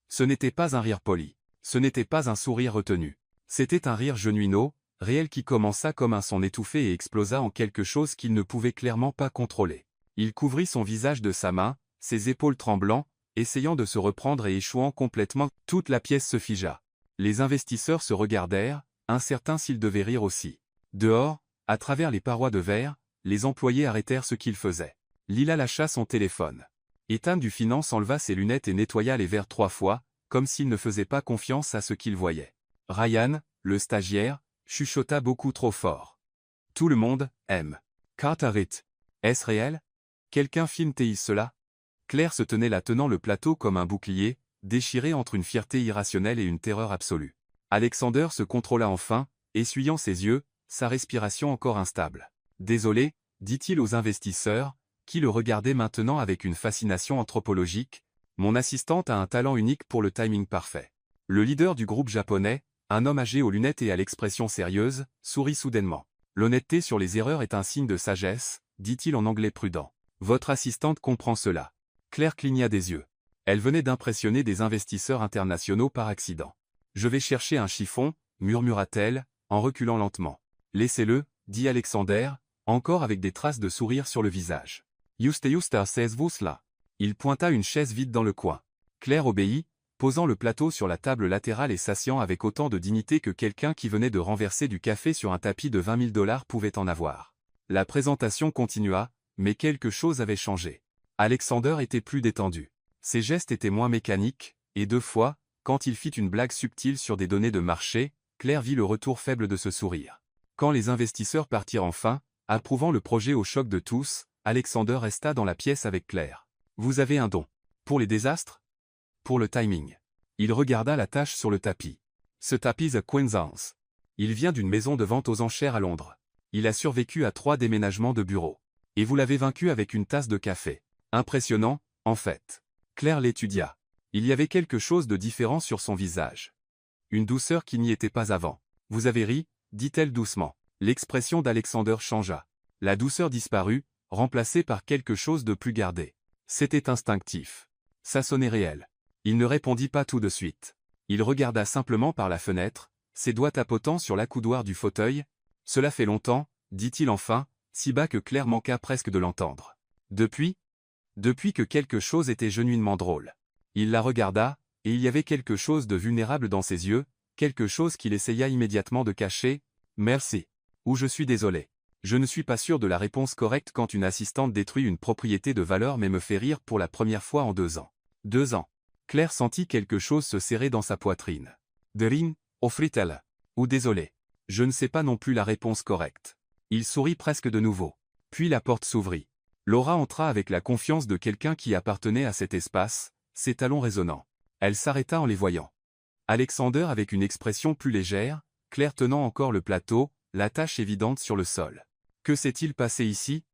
Ce n'était pas un rire poli. Ce n'était pas un sourire retenu. C'était un rire genuineux, réel qui commença comme un son étouffé et explosa en quelque chose qu'il ne pouvait clairement pas contrôler. Il couvrit son visage de sa main, ses épaules tremblant, essayant de se reprendre et échouant complètement. Toute la pièce se figea. Les investisseurs se regardèrent, incertains s'ils devaient rire aussi. Dehors, à travers les parois de verre, les employés arrêtèrent ce qu'ils faisaient. Lila lâcha son téléphone. Ethan du finance enleva ses lunettes et nettoya les verres 3 fois, comme s'il ne faisait pas confiance à ce qu'il voyait. Ryan, le stagiaire, chuchota beaucoup trop fort. Tout le monde aime. Carter. Est-ce réel? Quelqu'un filme-t-il cela? Claire se tenait là tenant le plateau comme un bouclier, déchiré entre une fierté irrationnelle et une terreur absolue. Alexander se contrôla enfin, essuyant ses yeux, sa respiration encore instable. Désolé, dit-il aux investisseurs, qui le regardaient maintenant avec une fascination anthropologique, mon assistante a un talent unique pour le timing parfait. Le leader du groupe japonais, un homme âgé aux lunettes et à l'expression sérieuse, sourit soudainement. L'honnêteté sur les erreurs est un signe de sagesse, dit-il en anglais prudent. Votre assistante comprend cela. Claire cligna des yeux. Elle venait d'impressionner des investisseurs internationaux par accident. Je vais chercher un chiffon, murmura-t-elle, en reculant lentement. Laissez-le, dit Alexander, encore avec des traces de sourire sur le visage. Juste c'est-vous cela? Il pointa une chaise vide dans le coin. Claire obéit, posant le plateau sur la table latérale et s'asseyant avec autant de dignité que quelqu'un qui venait de renverser du café sur un tapis de 20 000 $ pouvait en avoir. La présentation continua, mais quelque chose avait changé. Alexander était plus détendu. Ses gestes étaient moins mécaniques, et 2 fois, Quand il fit une blague subtile sur des données de marché, Claire vit le retour faible de ce sourire. Quand les investisseurs partirent enfin, approuvant le projet au choc de tous, Alexander resta dans la pièce avec Claire. Vous avez un don. Pour les désastres? Pour le timing. Il regarda la tache sur le tapis. Ce tapis The Queen's. Il vient d'une maison de vente aux enchères à Londres. Il a survécu à 3 déménagements de bureaux. Et vous l'avez vaincu avec une tasse de café. Impressionnant, en fait. Claire l'étudia. Il y avait quelque chose de différent sur son visage. Une douceur qui n'y était pas avant. Vous avez ri, dit-elle doucement. L'expression d'Alexander changea. La douceur disparut, remplacée par quelque chose de plus gardé. C'était instinctif. Ça sonnait réel. Il ne répondit pas tout de suite. Il regarda simplement par la fenêtre, ses doigts tapotant sur l'accoudoir du fauteuil. Cela fait longtemps, dit-il enfin, si bas que Claire manqua presque de l'entendre. Depuis que quelque chose était genuinement drôle. Il la regarda, et il y avait quelque chose de vulnérable dans ses yeux, quelque chose qu'il essaya immédiatement de cacher. Merci. Ou je suis désolé. Je ne suis pas sûr de la réponse correcte quand une assistante détruit une propriété de valeur mais me fait rire pour la première fois en 2 ans. 2 ans. Claire sentit quelque chose se serrer dans sa poitrine. Derin, offrit-elle. Ou désolé. Je ne sais pas non plus la réponse correcte. Il sourit presque de nouveau. Puis la porte s'ouvrit. Laura entra avec la confiance de quelqu'un qui appartenait à cet espace, ses talons résonnants. Elle s'arrêta en les voyant. Alexander avec une expression plus légère, Claire tenant encore le plateau, la tache évidente sur le sol. Que s'est-il passé ici?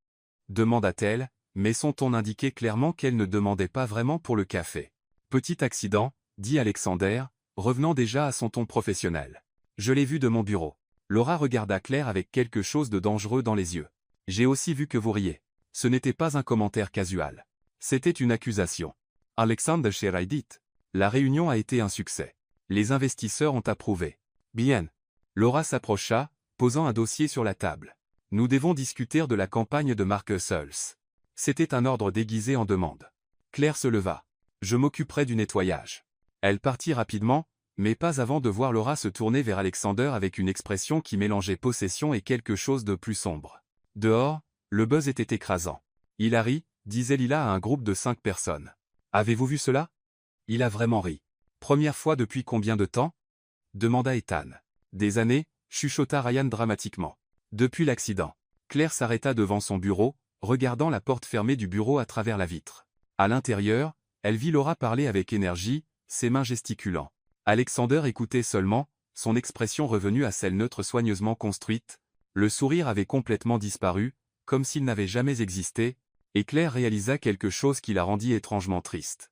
Demanda-t-elle, mais son ton indiquait clairement qu'elle ne demandait pas vraiment pour le café. Petit accident, dit Alexander, revenant déjà à son ton professionnel. Je l'ai vu de mon bureau. Laura regarda Claire avec quelque chose de dangereux dans les yeux. J'ai aussi vu que vous riez. Ce n'était pas un commentaire casual. C'était une accusation. Alexander Sheridit. La réunion a été un succès. Les investisseurs ont approuvé. Bien. Laura s'approcha, posant un dossier sur la table. Nous devons discuter de la campagne de Mark Searles. C'était un ordre déguisé en demande. Claire se leva. Je m'occuperai du nettoyage. Elle partit rapidement, mais pas avant de voir Laura se tourner vers Alexander avec une expression qui mélangeait possession et quelque chose de plus sombre. Dehors, le buzz était écrasant. Il a ri, disait Lila à un groupe de 5 personnes. Avez-vous vu cela? Il a vraiment ri. Première fois depuis combien de temps? Demanda Ethan. Des années, chuchota Ryan dramatiquement. Depuis l'accident. Claire s'arrêta devant son bureau, regardant la porte fermée du bureau à travers la vitre. À l'intérieur, elle vit Laura parler avec énergie, ses mains gesticulant. Alexander écoutait seulement, son expression revenue à celle neutre soigneusement construite. Le sourire avait complètement disparu, comme s'il n'avait jamais existé, et Claire réalisa quelque chose qui la rendit étrangement triste.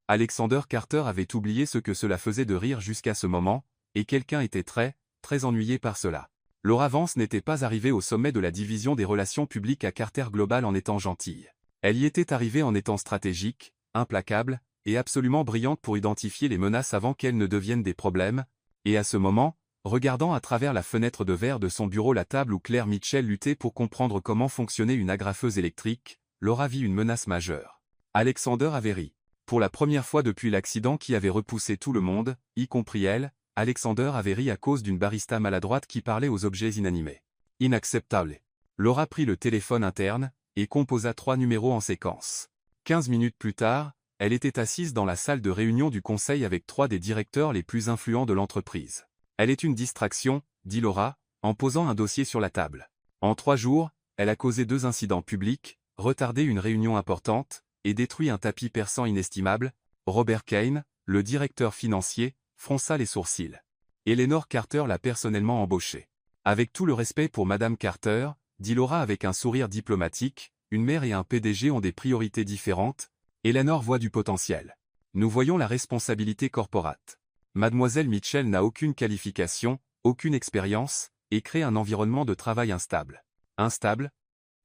Alexander Carter avait oublié ce que cela faisait de rire jusqu'à ce moment, et quelqu'un était très ennuyé par cela. Laura Vance n'était pas arrivée au sommet de la division des relations publiques à Carter Global en étant gentille. Elle y était arrivée en étant stratégique, implacable, et absolument brillante pour identifier les menaces avant qu'elles ne deviennent des problèmes, et à ce moment, regardant à travers la fenêtre de verre de son bureau la table où Claire Mitchell luttait pour comprendre comment fonctionnait une agrafeuse électrique, Laura vit une menace majeure. Alexander avait ri. Pour la première fois depuis l'accident qui avait repoussé tout le monde, y compris elle, Alexander avait ri à cause d'une barista maladroite qui parlait aux objets inanimés. Inacceptable. Laura prit le téléphone interne, et composa 3 numéros en séquence. 15 minutes plus tard, elle était assise dans la salle de réunion du conseil avec 3 des directeurs les plus influents de l'entreprise. Elle est une distraction, dit Laura, en posant un dossier sur la table. En 3 jours, elle a causé 2 incidents publics, retardé une réunion importante, et détruit un tapis persan inestimable. Robert Kane, le directeur financier, fronça les sourcils. Eleanor Carter l'a personnellement embauchée. Avec tout le respect pour Madame Carter, dit Laura avec un sourire diplomatique, une mère et un PDG ont des priorités différentes. Eleanor voit du potentiel. Nous voyons la responsabilité corporate. Mademoiselle Mitchell n'a aucune qualification, aucune expérience, et crée un environnement de travail instable. Instable?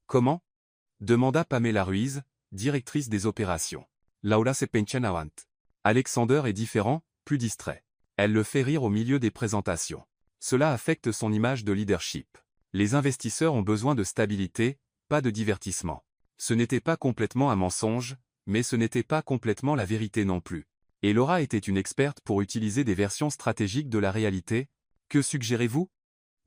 Comment? Demanda Pamela Ruiz, directrice des opérations. Laura se pencha avant. Alexander est différent, plus distrait. Elle le fait rire au milieu des présentations. Cela affecte son image de leadership. Les investisseurs ont besoin de stabilité, pas de divertissement. Ce n'était pas complètement un mensonge, mais ce n'était pas complètement la vérité non plus. Et Laura était une experte pour utiliser des versions stratégiques de la réalité. Que suggérez-vous?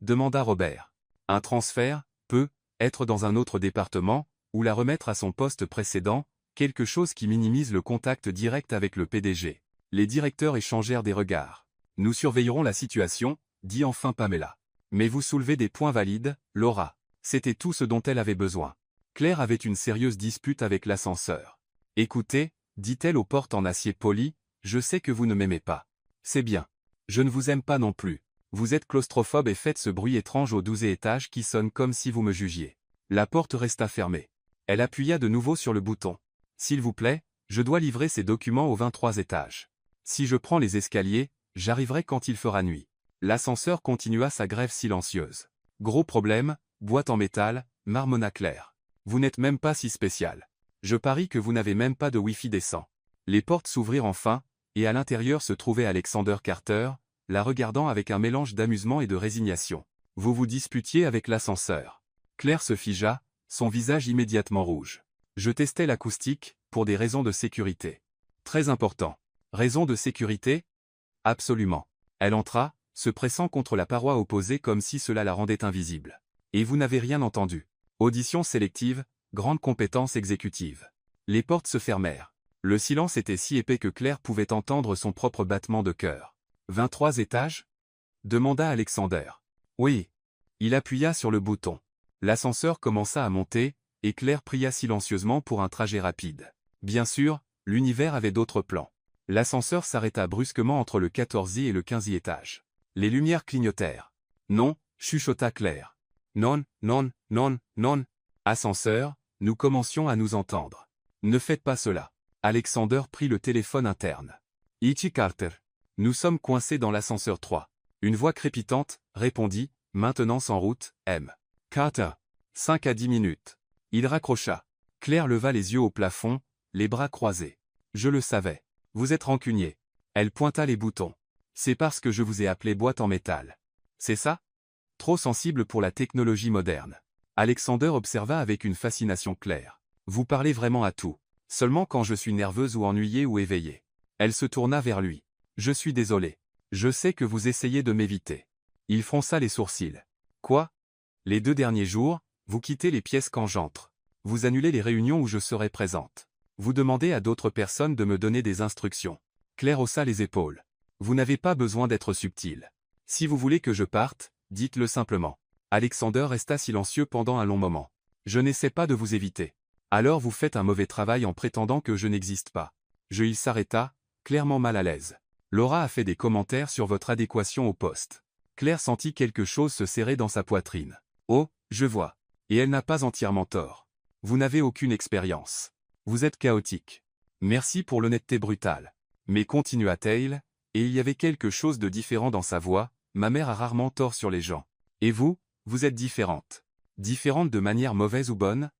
Demanda Robert. Un transfert, peut être dans un autre département, ou la remettre à son poste précédent, quelque chose qui minimise le contact direct avec le PDG. Les directeurs échangèrent des regards. Nous surveillerons la situation, dit enfin Pamela. Mais vous soulevez des points valides, Laura. C'était tout ce dont elle avait besoin. Claire avait une sérieuse dispute avec l'ascenseur. Écoutez, dit-elle aux portes en acier poli, je sais que vous ne m'aimez pas. C'est bien. Je ne vous aime pas non plus. Vous êtes claustrophobe et faites ce bruit étrange au 12e étage qui sonne comme si vous me jugiez. La porte resta fermée. Elle appuya de nouveau sur le bouton. S'il vous plaît, je dois livrer ces documents au 23 étage. Si je prends les escaliers, j'arriverai quand il fera nuit. L'ascenseur continua sa grève silencieuse. Gros problème, boîte en métal, marmonna Claire. Vous n'êtes même pas si spécial. Je parie que vous n'avez même pas de Wi-Fi décent. Les portes s'ouvrirent enfin, et à l'intérieur se trouvait Alexander Carter, la regardant avec un mélange d'amusement et de résignation. Vous vous disputiez avec l'ascenseur. Claire se figea, son visage immédiatement rouge. Je testais l'acoustique, pour des raisons de sécurité. Très important. Raisons de sécurité? Absolument. Elle entra, se pressant contre la paroi opposée comme si cela la rendait invisible. Et vous n'avez rien entendu. Audition sélective, grande compétence exécutive. Les portes se fermèrent. Le silence était si épais que Claire pouvait entendre son propre battement de cœur. 23 étages? Demanda Alexander. Oui. Il appuya sur le bouton. L'ascenseur commença à monter, et Claire pria silencieusement pour un trajet rapide. Bien sûr, l'univers avait d'autres plans. L'ascenseur s'arrêta brusquement entre le 14e et le 15e étage. Les lumières clignotèrent. Non, chuchota Claire. Non, non, non, non. Ascenseur, nous commencions à nous entendre. Ne faites pas cela. Alexander prit le téléphone interne. Ichi Carter. Nous sommes coincés dans l'ascenseur 3. Une voix crépitante, répondit, maintenant sans route, M. Carter. 5 à 10 minutes. Il raccrocha. Claire leva les yeux au plafond, les bras croisés. Je le savais. Vous êtes rancunier. Elle pointa les boutons. C'est parce que je vous ai appelé boîte en métal. C'est ça? Trop sensible pour la technologie moderne. Alexander observa avec une fascination Claire. Vous parlez vraiment à tout. Seulement quand je suis nerveuse ou ennuyée ou éveillée. Elle se tourna vers lui. Je suis désolé. Je sais que vous essayez de m'éviter. Il fronça les sourcils. Quoi? Les 2 derniers jours, vous quittez les pièces quand j'entre. Vous annulez les réunions où je serai présente. Vous demandez à d'autres personnes de me donner des instructions. Claire haussa les épaules. Vous n'avez pas besoin d'être subtil. Si vous voulez que je parte, dites-le simplement. Alexander resta silencieux pendant un long moment. Je n'essaie pas de vous éviter. Alors vous faites un mauvais travail en prétendant que je n'existe pas. Il s'arrêta, clairement mal à l'aise. Laura a fait des commentaires sur votre adéquation au poste. Claire sentit quelque chose se serrer dans sa poitrine. Oh, je vois. Et elle n'a pas entièrement tort. Vous n'avez aucune expérience. Vous êtes chaotique. Merci pour l'honnêteté brutale. Mais continua-t-elle, et il y avait quelque chose de différent dans sa voix, ma mère a rarement tort sur les gens. Et vous, vous êtes différente. Différente de manière mauvaise ou bonne?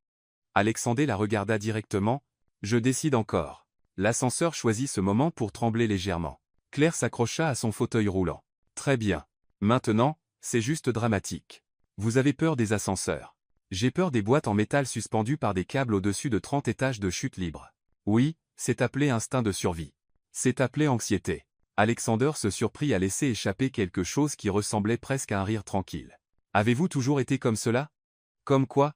Alexander la regarda directement. Je décide encore. L'ascenseur choisit ce moment pour trembler légèrement. Claire s'accrocha à son fauteuil roulant. Très bien. Maintenant, c'est juste dramatique. Vous avez peur des ascenseurs. J'ai peur des boîtes en métal suspendues par des câbles au-dessus de 30 étages de chute libre. Oui, c'est appelé instinct de survie. C'est appelé anxiété. Alexander se surprit à laisser échapper quelque chose qui ressemblait presque à un rire tranquille. Avez-vous toujours été comme cela? Comme quoi?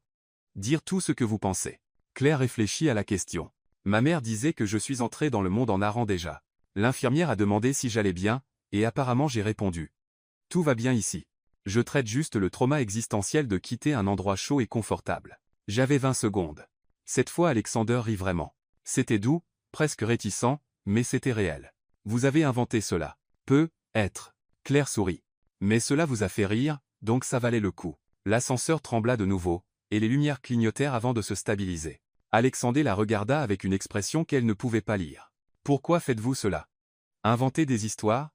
Dire tout ce que vous pensez. Claire réfléchit à la question. Ma mère disait que je suis entré dans le monde en narrant déjà. L'infirmière a demandé si j'allais bien, et apparemment j'ai répondu. Tout va bien ici. Je traite juste le trauma existentiel de quitter un endroit chaud et confortable. J'avais 20 secondes. Cette fois Alexander rit vraiment. C'était doux, presque réticent, mais c'était réel. Vous avez inventé cela. Peut-être. Claire sourit. Mais cela vous a fait rire, donc ça valait le coup. L'ascenseur trembla de nouveau, et les lumières clignotèrent avant de se stabiliser. Alexander la regarda avec une expression qu'elle ne pouvait pas lire. Pourquoi faites-vous cela? Inventer des histoires?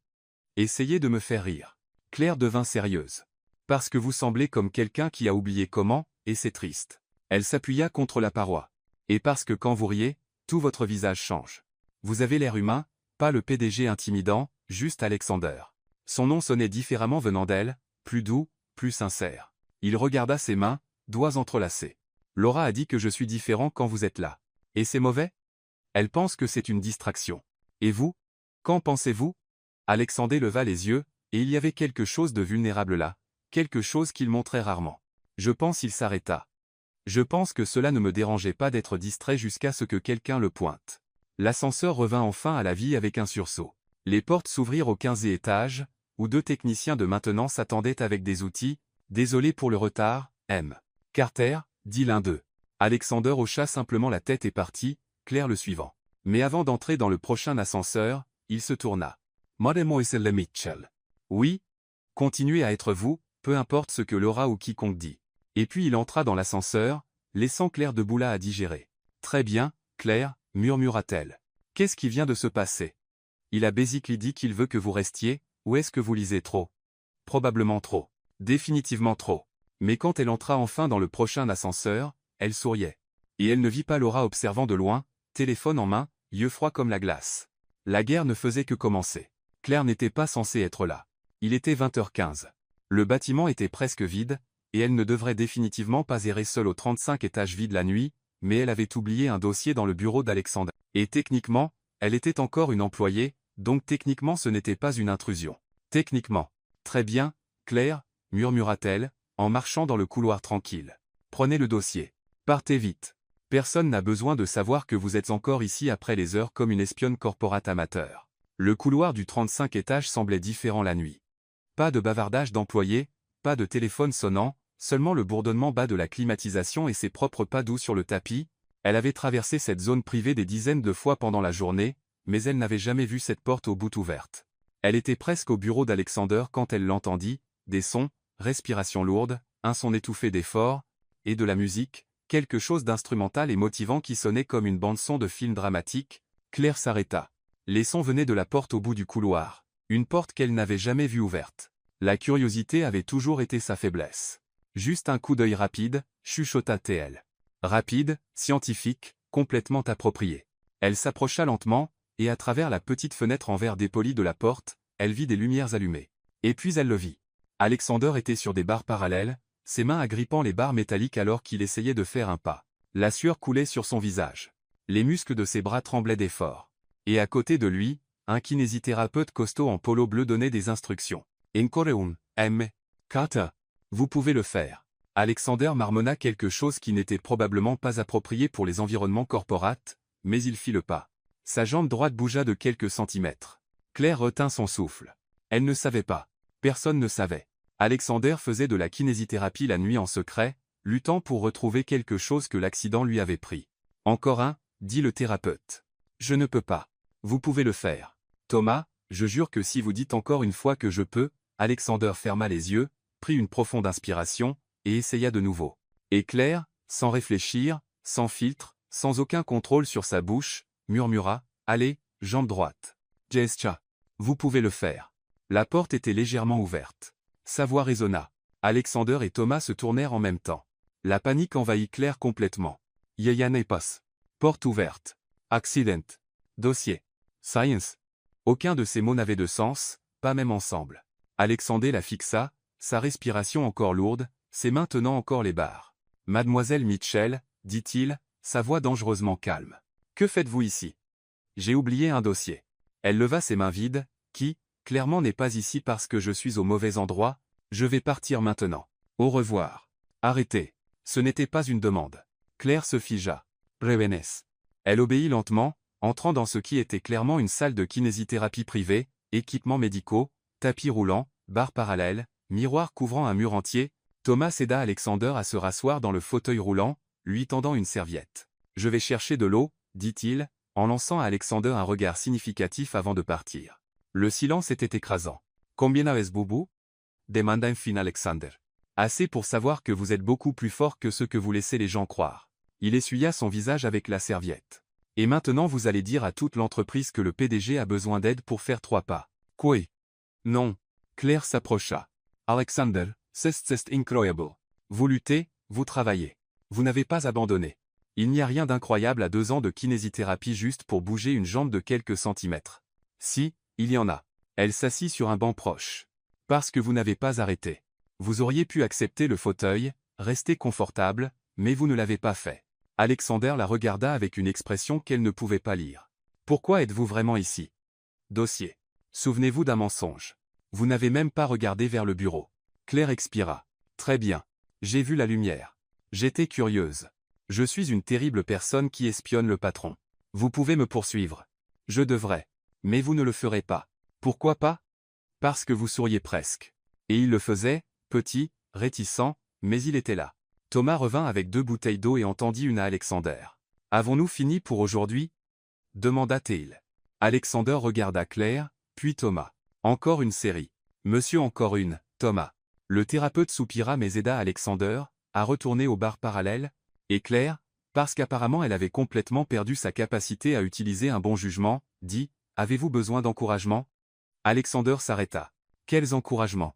Essayez de me faire rire. Claire devint sérieuse. Parce que vous semblez comme quelqu'un qui a oublié comment, et c'est triste. Elle s'appuya contre la paroi. Et parce que quand vous riez, tout votre visage change. Vous avez l'air humain, pas le PDG intimidant, juste Alexander. Son nom sonnait différemment venant d'elle, plus doux, plus sincère. Il regarda ses mains, doigts entrelacés. Laura a dit que je suis différent quand vous êtes là. Et c'est mauvais? Elle pense que c'est une distraction. Et vous? Qu'en pensez-vous? Alexander leva les yeux, et il y avait quelque chose de vulnérable là, quelque chose qu'il montrait rarement. Je pense il s'arrêta. Je pense que cela ne me dérangeait pas d'être distrait jusqu'à ce que quelqu'un le pointe. L'ascenseur revint enfin à la vie avec un sursaut. Les portes s'ouvrirent au 15e étage, où 2 techniciens de maintenance attendaient avec des outils. « Désolé pour le retard, M. Carter », dit l'un d'eux. Alexander hocha simplement la tête et partit, Claire le suivant. Mais avant d'entrer dans le prochain ascenseur, il se tourna. « Mademoiselle Mitchell. »« Oui. Continuez à être vous, peu importe ce que Laura ou quiconque dit. » Et puis il entra dans l'ascenseur, laissant Claire debout là à digérer. « Très bien, Claire, » murmura-t-elle. « Qu'est-ce qui vient de se passer? Il a basically dit qu'il veut que vous restiez, ou est-ce que vous lisez trop? » Probablement trop. Définitivement trop. Mais quand elle entra enfin dans le prochain ascenseur, elle souriait. Et elle ne vit pas Laura observant de loin, téléphone en main, yeux froids comme la glace. La guerre ne faisait que commencer. Claire n'était pas censée être là. Il était 20h15. Le bâtiment était presque vide, et elle ne devrait définitivement pas errer seule au 35 étage vide la nuit, mais elle avait oublié un dossier dans le bureau d'Alexander. Et techniquement, elle était encore une employée, donc techniquement ce n'était pas une intrusion. Techniquement. Très bien, Claire, murmura-t-elle, en marchant dans le couloir tranquille. Prenez le dossier. Partez vite. Personne n'a besoin de savoir que vous êtes encore ici après les heures comme une espionne corporate amateur. Le couloir du 35 étage semblait différent la nuit. Pas de bavardage d'employés, pas de téléphone sonnant, seulement le bourdonnement bas de la climatisation et ses propres pas doux sur le tapis. Elle avait traversé cette zone privée des dizaines de fois pendant la journée, mais elle n'avait jamais vu cette porte au bout ouverte. Elle était presque au bureau d'Alexander quand elle l'entendit, des sons, respiration lourde, un son étouffé d'effort, et de la musique, quelque chose d'instrumental et motivant qui sonnait comme une bande-son de film dramatique. Claire s'arrêta. Les sons venaient de la porte au bout du couloir, une porte qu'elle n'avait jamais vue ouverte. La curiosité avait toujours été sa faiblesse. Juste un coup d'œil rapide, chuchota-t-elle. Rapide, scientifique, complètement approprié. Elle s'approcha lentement, et à travers la petite fenêtre en verre dépoli de la porte, elle vit des lumières allumées. Et puis elle le vit. Alexander était sur des barres parallèles, ses mains agrippant les barres métalliques alors qu'il essayait de faire un pas. La sueur coulait sur son visage. Les muscles de ses bras tremblaient d'effort. Et à côté de lui, un kinésithérapeute costaud en polo bleu donnait des instructions. Incoreun, M. Carter. Vous pouvez le faire. Alexander marmonna quelque chose qui n'était probablement pas approprié pour les environnements corporates, mais il fit le pas. Sa jambe droite bougea de quelques centimètres. Claire retint son souffle. Elle ne savait pas. Personne ne savait. Alexander faisait de la kinésithérapie la nuit en secret, luttant pour retrouver quelque chose que l'accident lui avait pris. Encore un, dit le thérapeute. Je ne peux pas. Vous pouvez le faire. Thomas, je jure que si vous dites encore une fois que je peux, Alexander ferma les yeux, prit une profonde inspiration, et essaya de nouveau. Et Claire, sans réfléchir, sans filtre, sans aucun contrôle sur sa bouche, murmura, « Allez, jambe droite. Gestia. Vous pouvez le faire. » La porte était légèrement ouverte. Sa voix résonna. Alexander et Thomas se tournèrent en même temps. La panique envahit Claire complètement. Yeyane passe. Porte ouverte. Accident. Dossier. Science. Aucun de ces mots n'avait de sens, pas même ensemble. Alexander la fixa, sa respiration encore lourde, ses mains tenant encore les barres. « Mademoiselle Mitchell, » dit-il, sa voix dangereusement calme. « Que faites-vous ici? » « J'ai oublié un dossier. » Elle leva ses mains vides, qui, clairement n'est pas ici parce que je suis au mauvais endroit, je vais partir maintenant. Au revoir. Arrêtez. Ce n'était pas une demande. Claire se figea. Revenes. Elle obéit lentement, entrant dans ce qui était clairement une salle de kinésithérapie privée, équipements médicaux, tapis roulant, barres parallèles, miroir couvrant un mur entier. Thomas aida Alexander à se rasseoir dans le fauteuil roulant, lui tendant une serviette. « Je vais chercher de l'eau, » dit-il, en lançant à Alexander un regard significatif avant de partir. Le silence était écrasant. « Combien avez-vous, boubou » demanda enfin Alexander. « Assez pour savoir que vous êtes beaucoup plus fort que ce que vous laissez les gens croire. » Il essuya son visage avec la serviette. « Et maintenant vous allez dire à toute l'entreprise que le PDG a besoin d'aide pour faire 3 pas. » « Quoi? » »« Non. » Claire s'approcha. « Alexander, c'est incroyable. Vous luttez, vous travaillez. Vous n'avez pas abandonné. Il n'y a rien d'incroyable à 2 ans de kinésithérapie juste pour bouger une jambe de quelques centimètres. Si, il y en a. » Elle s'assit sur un banc proche. « Parce que vous n'avez pas arrêté. Vous auriez pu accepter le fauteuil, rester confortable, mais vous ne l'avez pas fait. » Alexander la regarda avec une expression qu'elle ne pouvait pas lire. « Pourquoi êtes-vous vraiment ici? » Dossier. Souvenez-vous d'un mensonge. Vous n'avez même pas regardé vers le bureau. Claire expira. « Très bien. J'ai vu la lumière. J'étais curieuse. Je suis une terrible personne qui espionne le patron. Vous pouvez me poursuivre. Je devrais. Mais vous ne le ferez pas. Pourquoi pas? Parce que vous souriez presque. Et il le faisait, petit, réticent, mais il était là. Thomas revint avec 2 bouteilles d'eau et en tendit une à Alexander. Avons-nous fini pour aujourd'hui? Demanda-t-il. Alexander regarda Claire, puis Thomas. Encore une série. Monsieur encore une, Thomas. Le thérapeute soupira mais aida Alexander à retourner au bar parallèle, et Claire, parce qu'apparemment elle avait complètement perdu sa capacité à utiliser un bon jugement, dit « Avez-vous besoin d'encouragement » Alexander s'arrêta. Quels encouragements?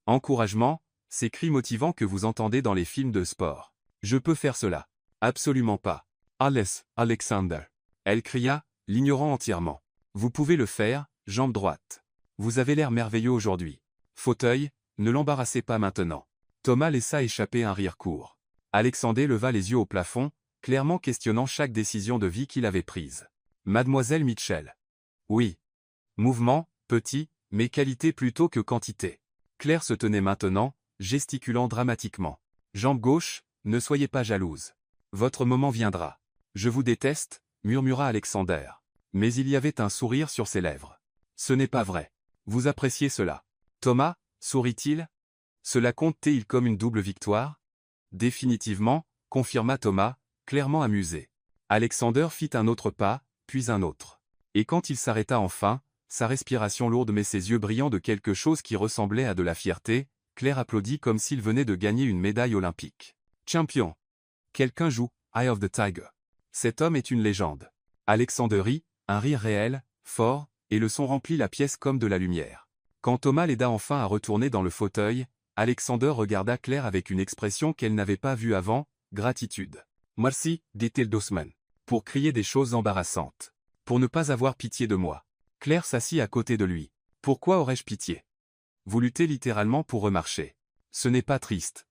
Encouragement, ces cris motivants que vous entendez dans les films de sport. Je peux faire cela. Absolument pas. Alexander. Elle cria, l'ignorant entièrement. Vous pouvez le faire, jambe droite. Vous avez l'air merveilleux aujourd'hui. Fauteuil, ne l'embarrassez pas maintenant. Thomas laissa échapper un rire court. Alexander leva les yeux au plafond, clairement questionnant chaque décision de vie qu'il avait prise. Mademoiselle Mitchell. Oui. Mouvement, petit, mais qualité plutôt que quantité. Claire se tenait maintenant, gesticulant dramatiquement. Jambe gauche, ne soyez pas jalouse. Votre moment viendra. Je vous déteste, murmura Alexander. Mais il y avait un sourire sur ses lèvres. Ce n'est pas vrai. Vous appréciez cela. Thomas, sourit-il? Cela compte-t-il comme une double victoire? Définitivement, confirma Thomas, clairement amusé. Alexander fit un autre pas, puis un autre. Et quand il s'arrêta enfin, sa respiration lourde mais ses yeux brillants de quelque chose qui ressemblait à de la fierté, Claire applaudit comme s'il venait de gagner une médaille olympique. Champion. Quelqu'un joue Eye of the Tiger. Cet homme est une légende. Alexander rit, un rire réel, fort, et le son remplit la pièce comme de la lumière. Quand Thomas l'aida enfin à retourner dans le fauteuil, Alexander regarda Claire avec une expression qu'elle n'avait pas vue avant, gratitude. Merci, dit-il doucement. Pour crier des choses embarrassantes. Pour ne pas avoir pitié de moi. Claire s'assit à côté de lui. Pourquoi aurais-je pitié? Vous luttez littéralement pour remarcher. Ce n'est pas triste.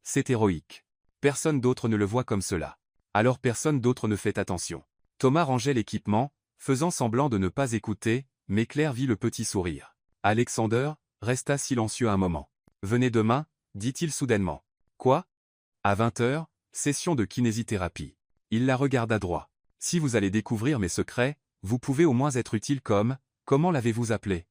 C'est héroïque. Personne d'autre ne le voit comme cela. Alors personne d'autre ne fait attention. Thomas rangeait l'équipement, faisant semblant de ne pas écouter, mais Claire vit le petit sourire. Alexander resta silencieux un moment. Venez demain, dit-il soudainement. Quoi? À 20h, session de kinésithérapie. Il la regarda droit. Si vous allez découvrir mes secrets, vous pouvez au moins être utile comme, comment l'avez-vous appelé?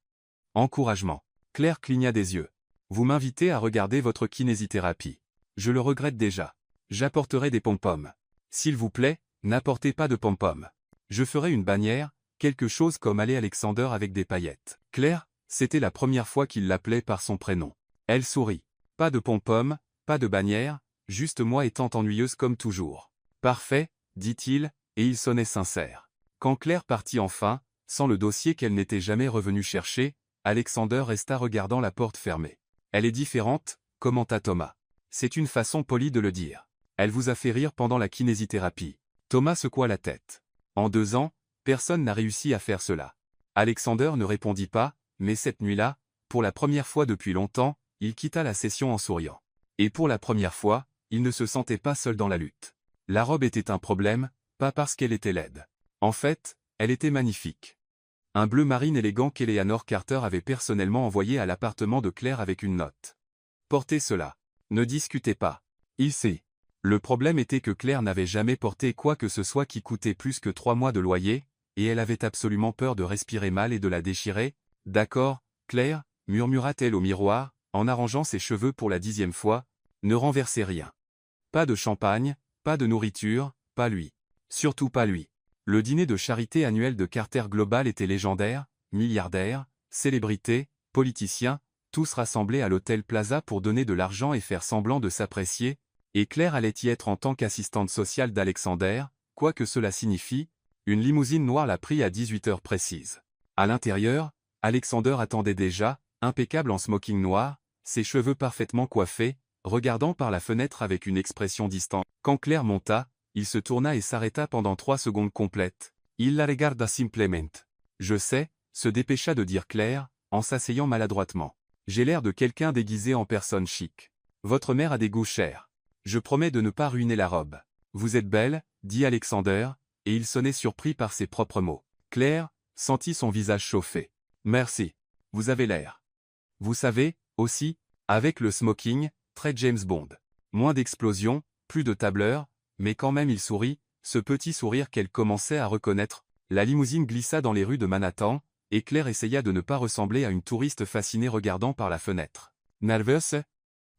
Encouragement. Claire cligna des yeux. Vous m'invitez à regarder votre kinésithérapie. Je le regrette déjà. J'apporterai des pom-poms. S'il vous plaît, n'apportez pas de pom-poms. Je ferai une bannière, quelque chose comme aller Alexander avec des paillettes. Claire, c'était la première fois qu'il l'appelait par son prénom. Elle sourit. Pas de pom-poms, pas de bannière, juste moi étant ennuyeuse comme toujours. Parfait, dit-il, et il sonnait sincère. Quand Claire partit enfin, sans le dossier qu'elle n'était jamais revenue chercher, Alexander resta regardant la porte fermée. Elle est différente, commenta Thomas. C'est une façon polie de le dire. Elle vous a fait rire pendant la kinésithérapie. Thomas secoua la tête. En 2 ans, personne n'a réussi à faire cela. Alexander ne répondit pas, mais cette nuit-là, pour la première fois depuis longtemps, il quitta la session en souriant. Et pour la première fois, il ne se sentait pas seul dans la lutte. La robe était un problème, pas parce qu'elle était laide. En fait, elle était magnifique. Un bleu marine élégant qu'Eleanor Carter avait personnellement envoyé à l'appartement de Claire avec une note. Portez cela. Ne discutez pas. Il sait. Le problème était que Claire n'avait jamais porté quoi que ce soit qui coûtait plus que 3 mois de loyer, et elle avait absolument peur de respirer mal et de la déchirer. D'accord, Claire, murmura-t-elle au miroir, en arrangeant ses cheveux pour la 10e fois, ne renversez rien. Pas de champagne, pas de nourriture, pas lui. Surtout pas lui. Le dîner de charité annuel de Carter Global était légendaire, milliardaires, célébrités, politiciens, tous rassemblés à l'hôtel Plaza pour donner de l'argent et faire semblant de s'apprécier, et Claire allait y être en tant qu'assistante sociale d'Alexander, quoi que cela signifie, une limousine noire la prit à 18h précises. À l'intérieur, Alexander attendait déjà, impeccable en smoking noir, ses cheveux parfaitement coiffés, regardant par la fenêtre avec une expression distante. Quand Claire monta, il se tourna et s'arrêta pendant 3 secondes complètes. Il la regarda simplement. Je sais, se dépêcha de dire Claire, en s'asseyant maladroitement. J'ai l'air de quelqu'un déguisé en personne chic. Votre mère a des goûts chers. Je promets de ne pas ruiner la robe. Vous êtes belle, dit Alexander, et il sonnait surpris par ses propres mots. Claire sentit son visage chauffer. Merci. Vous avez l'air. Vous savez, aussi, avec le smoking, très James Bond. Moins d'explosions, plus de tableurs, mais quand même il sourit, ce petit sourire qu'elle commençait à reconnaître. La limousine glissa dans les rues de Manhattan, et Claire essaya de ne pas ressembler à une touriste fascinée regardant par la fenêtre. Nerveuse?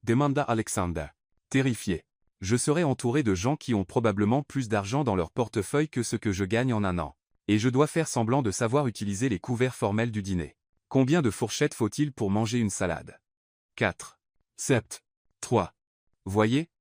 Demanda Alexander. Terrifié. Je serai entouré de gens qui ont probablement plus d'argent dans leur portefeuille que ce que je gagne en un an. Et je dois faire semblant de savoir utiliser les couverts formels du dîner. Combien de fourchettes faut-il pour manger une salade? 4. 7. 3. Voyez?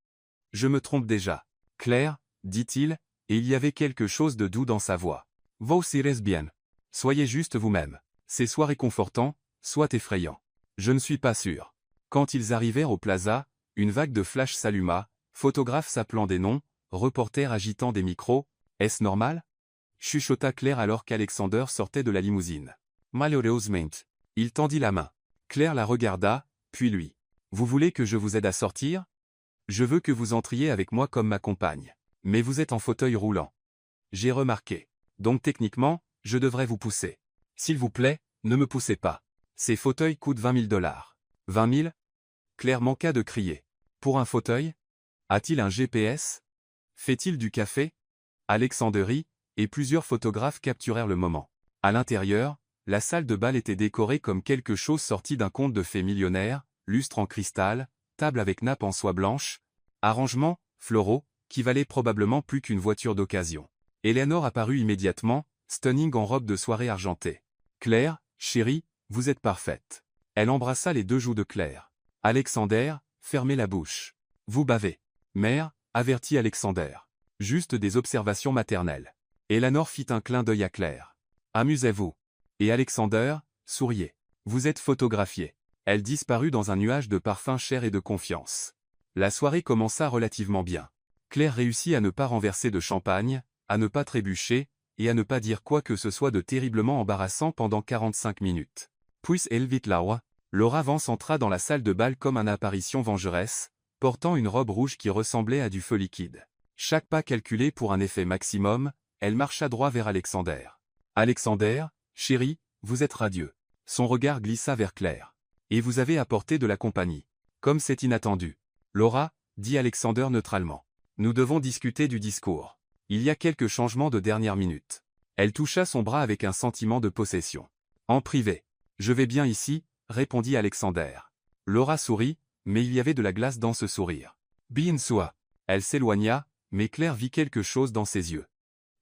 Je me trompe déjà. Claire, dit-il, et il y avait quelque chose de doux dans sa voix. Vous irez bien. Soyez juste vous-même. C'est soit réconfortant, soit effrayant. Je ne suis pas sûr. Quand ils arrivèrent au plaza, une vague de flash s'alluma, photographes s'appelant des noms, reporters agitant des micros. Est-ce normal? Chuchota Claire alors qu'Alexander sortait de la limousine. Malheureusement. Il tendit la main. Claire la regarda, puis lui. Vous voulez que je vous aide à sortir? Je veux que vous entriez avec moi comme ma compagne. Mais vous êtes en fauteuil roulant. J'ai remarqué. Donc techniquement, je devrais vous pousser. S'il vous plaît, ne me poussez pas. Ces fauteuils coûtent 20 000 $. 20 000? Claire manqua de crier. Pour un fauteuil? A-t-il un GPS? Fait-il du café? Alexander rit, et plusieurs photographes capturèrent le moment. À l'intérieur, la salle de bal était décorée comme quelque chose sorti d'un conte de fées millionnaire, lustre en cristal, table avec nappe en soie blanche, arrangements, floraux, qui valaient probablement plus qu'une voiture d'occasion. Eleanor apparut immédiatement, stunning en robe de soirée argentée. Claire, chérie, vous êtes parfaite. Elle embrassa les deux joues de Claire. Alexander, fermez la bouche. Vous bavez. Mère, avertit Alexander. Juste des observations maternelles. Eleanor fit un clin d'œil à Claire. Amusez-vous. Et Alexander, souriez. Vous êtes photographié. Elle disparut dans un nuage de parfums chers et de confiance. La soirée commença relativement bien. Claire réussit à ne pas renverser de champagne, à ne pas trébucher, et à ne pas dire quoi que ce soit de terriblement embarrassant pendant 45 minutes. Puis elle vit Laura. Laura Vance entra dans la salle de bal comme une apparition vengeresse, portant une robe rouge qui ressemblait à du feu liquide. Chaque pas calculé pour un effet maximum, elle marcha droit vers Alexander. Alexander, chérie, vous êtes radieux. Son regard glissa vers Claire. Et vous avez apporté de la compagnie. Comme c'est inattendu. Laura, dit Alexander neutralement. Nous devons discuter du discours. Il y a quelques changements de dernière minute. Elle toucha son bras avec un sentiment de possession. En privé. Je vais bien ici, répondit Alexander. Laura sourit, mais il y avait de la glace dans ce sourire. Bien soit. Elle s'éloigna, mais Claire vit quelque chose dans ses yeux.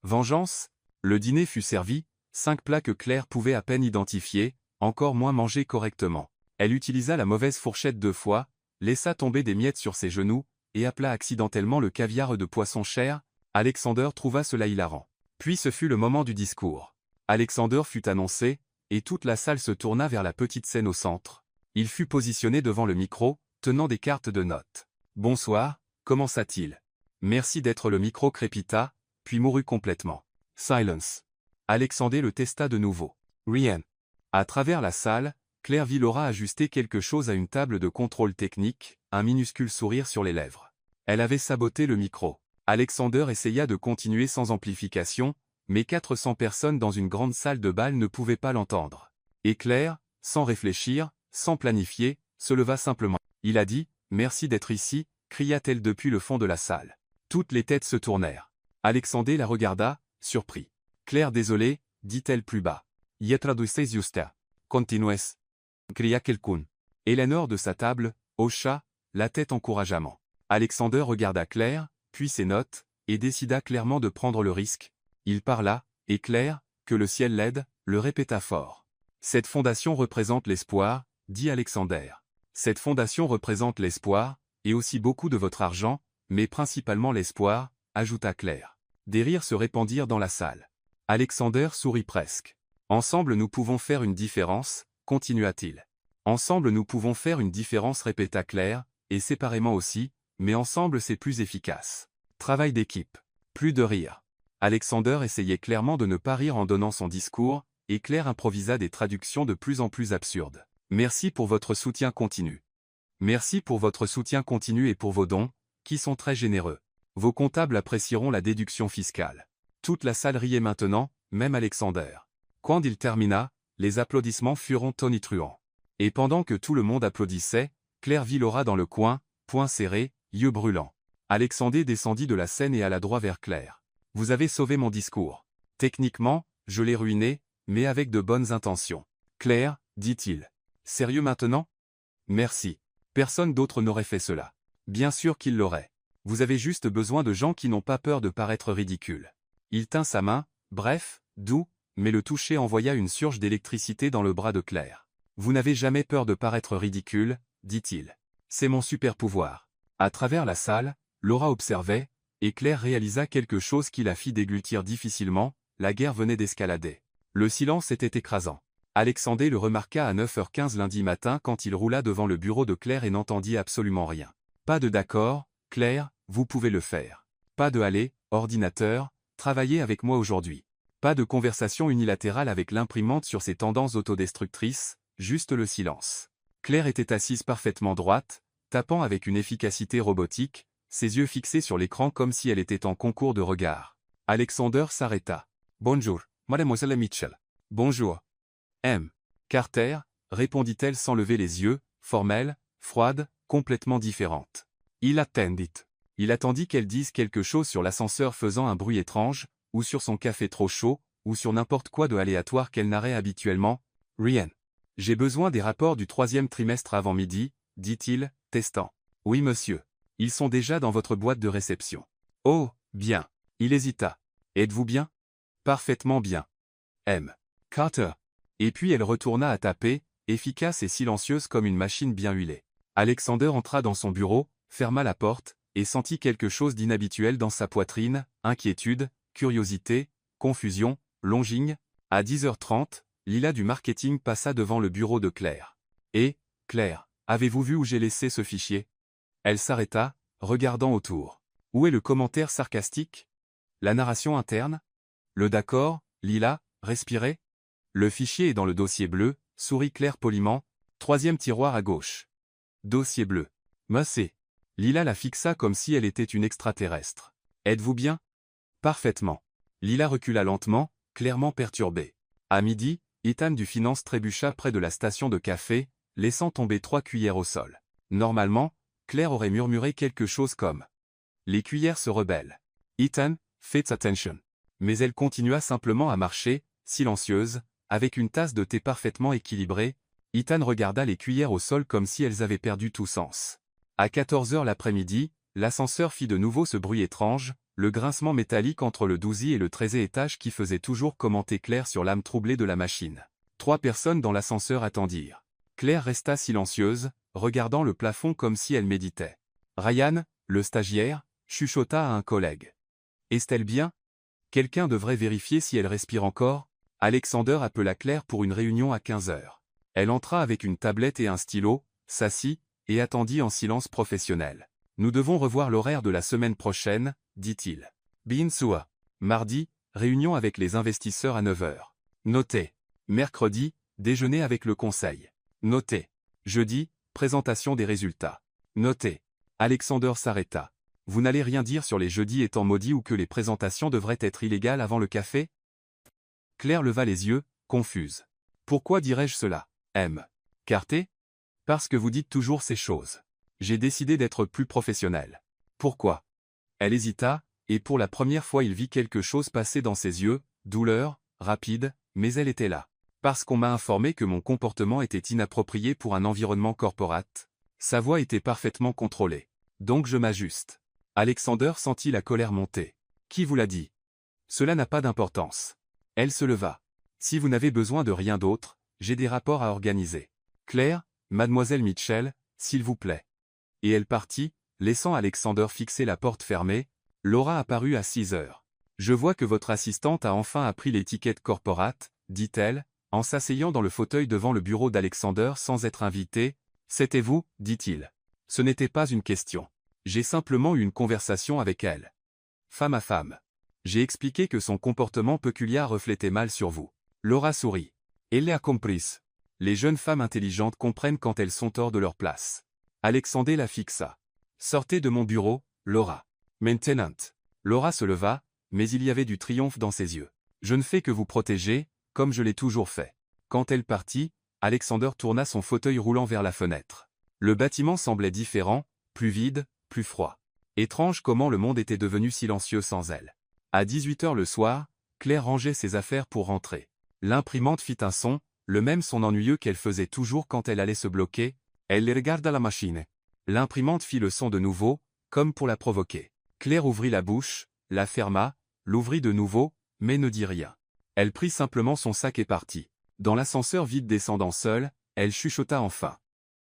Vengeance? Le dîner fut servi, 5 plats que Claire pouvait à peine identifier, encore moins manger correctement. Elle utilisa la mauvaise fourchette 2 fois, laissa tomber des miettes sur ses genoux, et appela accidentellement le caviar de poisson cher. Alexander trouva cela hilarant. Puis ce fut le moment du discours. Alexander fut annoncé, et toute la salle se tourna vers la petite scène au centre. Il fut positionné devant le micro, tenant des cartes de notes. Bonsoir, commença-t-il. Merci d'être le micro crépita, puis mourut complètement. Silence. Alexander le testa de nouveau. Rien. À travers la salle, Claire vit Laura ajuster quelque chose à une table de contrôle technique, un minuscule sourire sur les lèvres. Elle avait saboté le micro. Alexander essaya de continuer sans amplification, mais 400 personnes dans une grande salle de bal ne pouvaient pas l'entendre. Et Claire, sans réfléchir, sans planifier, se leva simplement. Il a dit, « Merci d'être ici », cria-t-elle depuis le fond de la salle. Toutes les têtes se tournèrent. Alexander la regarda, surpris. Claire désolée, dit-elle plus bas. « Y traduices justa. Continuez. » cria quelqu'un. Eleanor de sa table, hocha la tête encourageamment. Alexander regarda Claire, puis ses notes, et décida clairement de prendre le risque. Il parla, et Claire, que le ciel l'aide, le répéta fort. Cette fondation représente l'espoir, dit Alexander. Cette fondation représente l'espoir, et aussi beaucoup de votre argent, mais principalement l'espoir, ajouta Claire. Des rires se répandirent dans la salle. Alexander sourit presque. Ensemble nous pouvons faire une différence, continua-t-il. Ensemble nous pouvons faire une différence, répéta Claire, et séparément aussi, mais ensemble c'est plus efficace. Travail d'équipe. Plus de rire. Alexander essayait clairement de ne pas rire en donnant son discours, et Claire improvisa des traductions de plus en plus absurdes. Merci pour votre soutien continu. Merci pour votre soutien continu et pour vos dons, qui sont très généreux. Vos comptables apprécieront la déduction fiscale. Toute la salle riait maintenant, même Alexander. Quand il termina, les applaudissements furent tonitruants. Et pendant que tout le monde applaudissait, Claire vit Laura dans le coin, poings serrés, yeux brûlants. Alexander descendit de la scène et alla droit vers Claire. Vous avez sauvé mon discours. Techniquement, je l'ai ruiné, mais avec de bonnes intentions. Claire, dit-il. Sérieux maintenant? Merci. Personne d'autre n'aurait fait cela. Bien sûr qu'il l'aurait. Vous avez juste besoin de gens qui n'ont pas peur de paraître ridicules. Il tint sa main, bref, doux, mais le toucher envoya une surge d'électricité dans le bras de Claire. Vous n'avez jamais peur de paraître ridicule, dit-il. C'est mon super pouvoir. À travers la salle, Laura observait, et Claire réalisa quelque chose qui la fit déglutir difficilement, la guerre venait d'escalader. Le silence était écrasant. Alexandre le remarqua à 9h15 lundi matin quand il roula devant le bureau de Claire et n'entendit absolument rien. Pas de d'accord, Claire, vous pouvez le faire. Pas de allez, ordinateur, travaillez avec moi aujourd'hui. Pas de conversation unilatérale avec l'imprimante sur ses tendances autodestructrices, juste le silence. Claire était assise parfaitement droite, tapant avec une efficacité robotique, ses yeux fixés sur l'écran comme si elle était en concours de regard. Alexander s'arrêta. « Bonjour, mademoiselle Mitchell. »« Bonjour. M. Carter, » répondit-elle sans lever les yeux, formelle, froide, complètement différente. Il attendit. Il attendit qu'elle dise quelque chose sur l'ascenseur faisant un bruit étrange, ou sur son café trop chaud, ou sur n'importe quoi de aléatoire qu'elle narrait habituellement. « Rien. J'ai besoin des rapports du 3e trimestre avant midi, » dit-il, testant. « Oui monsieur. Ils sont déjà dans votre boîte de réception. »« Oh, bien. » Il hésita. « Êtes-vous bien ? » »« Parfaitement bien. M. Carter. » Et puis elle retourna à taper, efficace et silencieuse comme une machine bien huilée. Alexander entra dans son bureau, ferma la porte, et sentit quelque chose d'inhabituel dans sa poitrine, inquiétude, curiosité, confusion, longing. À 10h30, Lila du marketing passa devant le bureau de Claire. « Et, Claire, avez-vous vu où j'ai laissé ce fichier ?» Elle s'arrêta, regardant autour. Où est le commentaire sarcastique? La narration interne? Le d'accord, Lila, respirez? Le fichier est dans le dossier bleu, sourit Claire poliment, 3e tiroir à gauche. Dossier bleu. Massé. Lila la fixa comme si elle était une extraterrestre. Êtes-vous bien? Parfaitement. Lila recula lentement, clairement perturbée. À midi, Ethan du finance trébucha près de la station de café, laissant tomber 3 cuillères au sol. Normalement, Claire aurait murmuré quelque chose comme « Les cuillères se rebellent. Ethan, faites attention. » Mais elle continua simplement à marcher, silencieuse, avec une tasse de thé parfaitement équilibrée. Ethan regarda les cuillères au sol comme si elles avaient perdu tout sens. À 14h l'après-midi, l'ascenseur fit de nouveau ce bruit étrange, le grincement métallique entre le 12e et le 13e étage qui faisait toujours commenter Claire sur l'âme troublée de la machine. 3 personnes dans l'ascenseur attendirent. Claire resta silencieuse, regardant le plafond comme si elle méditait. Ryan, le stagiaire, chuchota à un collègue. « Est-elle bien? Quelqu'un devrait vérifier si elle respire encore. » Alexander appela Claire pour une réunion à 15h. Elle entra avec une tablette et un stylo, s'assit, et attendit en silence professionnel. « Nous devons revoir l'horaire de la semaine prochaine, » dit-il. Bien sûr. Mardi, réunion avec les investisseurs à 9h. Notez. Mercredi, déjeuner avec le conseil. Notez. Jeudi, présentation des résultats. Notez. Alexander s'arrêta. Vous n'allez rien dire sur les jeudis étant maudits ou que les présentations devraient être illégales avant le café? Claire leva les yeux, confuse. Pourquoi dirais-je cela, M. Carter? Parce que vous dites toujours ces choses. J'ai décidé d'être plus professionnel. Pourquoi? Elle hésita, et pour la première fois il vit quelque chose passer dans ses yeux, douleur, rapide, mais elle était là. Parce qu'on m'a informé que mon comportement était inapproprié pour un environnement corporate. Sa voix était parfaitement contrôlée. Donc je m'ajuste. Alexander sentit la colère monter. Qui vous l'a dit? Cela n'a pas d'importance. Elle se leva. Si vous n'avez besoin de rien d'autre, j'ai des rapports à organiser. Claire, mademoiselle Mitchell, s'il vous plaît. Et elle partit, laissant Alexander fixer la porte fermée. Laura apparut à 6h. Je vois que votre assistante a enfin appris l'étiquette corporate, dit-elle, en s'asseyant dans le fauteuil devant le bureau d'Alexander sans être invitée. C'était vous, dit-il. Ce n'était pas une question. J'ai simplement eu une conversation avec elle. Femme à femme. J'ai expliqué que son comportement peculier reflétait mal sur vous. Laura sourit. Elle a compris. Les jeunes femmes intelligentes comprennent quand elles sont hors de leur place. Alexandre la fixa. Sortez de mon bureau, Laura. Maintenant. Laura se leva, mais il y avait du triomphe dans ses yeux. Je ne fais que vous protéger, comme je l'ai toujours fait. Quand elle partit, Alexander tourna son fauteuil roulant vers la fenêtre. Le bâtiment semblait différent, plus vide, plus froid. Étrange comment le monde était devenu silencieux sans elle. À 18 h le soir, Claire rangeait ses affaires pour rentrer. L'imprimante fit un son, le même son ennuyeux qu'elle faisait toujours quand elle allait se bloquer. Elle les regarde à la machine. L'imprimante fit le son de nouveau, comme pour la provoquer. Claire ouvrit la bouche, la ferma, l'ouvrit de nouveau, mais ne dit rien. Elle prit simplement son sac et partit. Dans l'ascenseur vide descendant seule, elle chuchota enfin.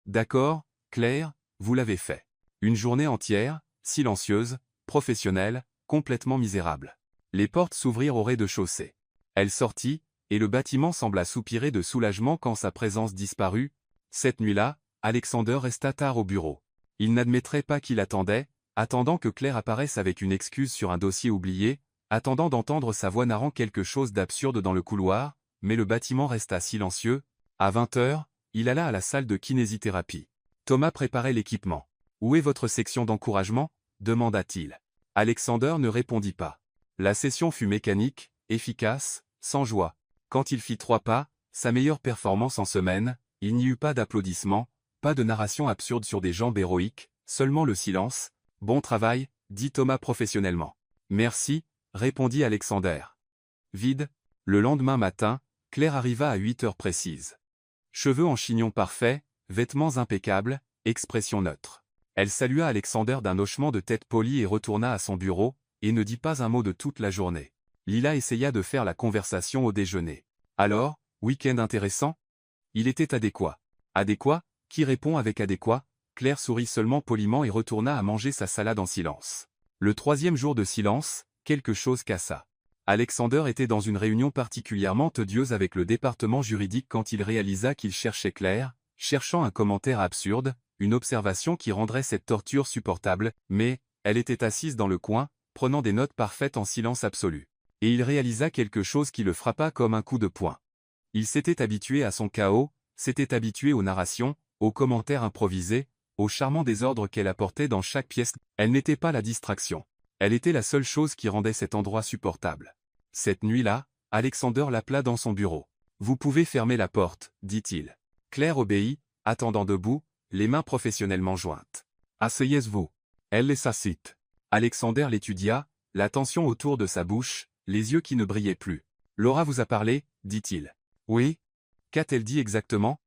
D'accord, Claire, vous l'avez fait. Une journée entière, silencieuse, professionnelle, complètement misérable. Les portes s'ouvrirent au rez-de-chaussée. Elle sortit, et le bâtiment sembla soupirer de soulagement quand sa présence disparut. Cette nuit-là, Alexander resta tard au bureau. Il n'admettrait pas qu'il attendait, attendant que Claire apparaisse avec une excuse sur un dossier oublié, attendant d'entendre sa voix narrant quelque chose d'absurde dans le couloir, mais le bâtiment resta silencieux. À 20 h, il alla à la salle de kinésithérapie. Thomas préparait l'équipement. « Où est votre section d'encouragement » demanda-t-il. Alexander ne répondit pas. La session fut mécanique, efficace, sans joie. Quand il fit 3 pas, sa meilleure performance en semaine, il n'y eut pas d'applaudissements, pas de narration absurde sur des jambes héroïques, seulement le silence. « Bon travail » dit Thomas professionnellement. « Merci » répondit Alexander. Vide. Le lendemain matin, Claire arriva à 8 h précises. Cheveux en chignon parfait, vêtements impeccables, expression neutre. Elle salua Alexander d'un hochement de tête poli et retourna à son bureau, et ne dit pas un mot de toute la journée. Lila essaya de faire la conversation au déjeuner. Alors, week-end intéressant? Il était adéquat. Adéquat? Qui répond avec adéquat? Claire sourit seulement poliment et retourna à manger sa salade en silence. Le 3e jour de silence, quelque chose cassa. Alexander était dans une réunion particulièrement tedieuse avec le département juridique quand il réalisa qu'il cherchait Claire, cherchant un commentaire absurde, une observation qui rendrait cette torture supportable, mais, elle était assise dans le coin, prenant des notes parfaites en silence absolu. Et il réalisa quelque chose qui le frappa comme un coup de poing. Il s'était habitué à son chaos, s'était habitué aux narrations, aux commentaires improvisés, au charmant désordre qu'elle apportait dans chaque pièce. Elle n'était pas la distraction. Elle était la seule chose qui rendait cet endroit supportable. Cette nuit-là, Alexander l'appela dans son bureau. « Vous pouvez fermer la porte, dit-il. » Claire obéit, attendant debout, les mains professionnellement jointes. « Asseyez-vous. » Elle laissa cite. Alexander l'étudia, la tension autour de sa bouche, les yeux qui ne brillaient plus. « Laura vous a parlé, dit-il. »« Oui. » Qu'a-t-elle dit exactement?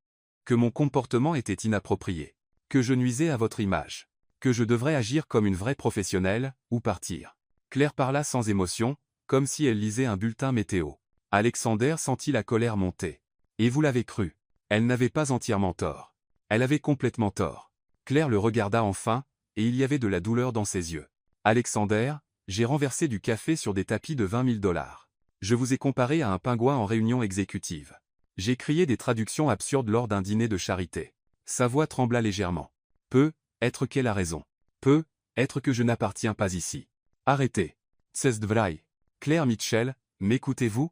Que mon comportement était inapproprié. Que je nuisais à votre image. Que je devrais agir comme une vraie professionnelle, ou partir. Claire parla sans émotion, comme si elle lisait un bulletin météo. Alexander sentit la colère monter. Et vous l'avez cru. Elle n'avait pas entièrement tort. Elle avait complètement tort. Claire le regarda enfin, et il y avait de la douleur dans ses yeux. Alexander, j'ai renversé du café sur des tapis de 20 000 $. Je vous ai comparé à un pingouin en réunion exécutive. J'ai crié des traductions absurdes lors d'un dîner de charité. Sa voix trembla légèrement. Peut-être qu'elle a raison. Peut-être que je n'appartiens pas ici. Arrêtez. Tsesdvrai. Claire Mitchell, m'écoutez-vous?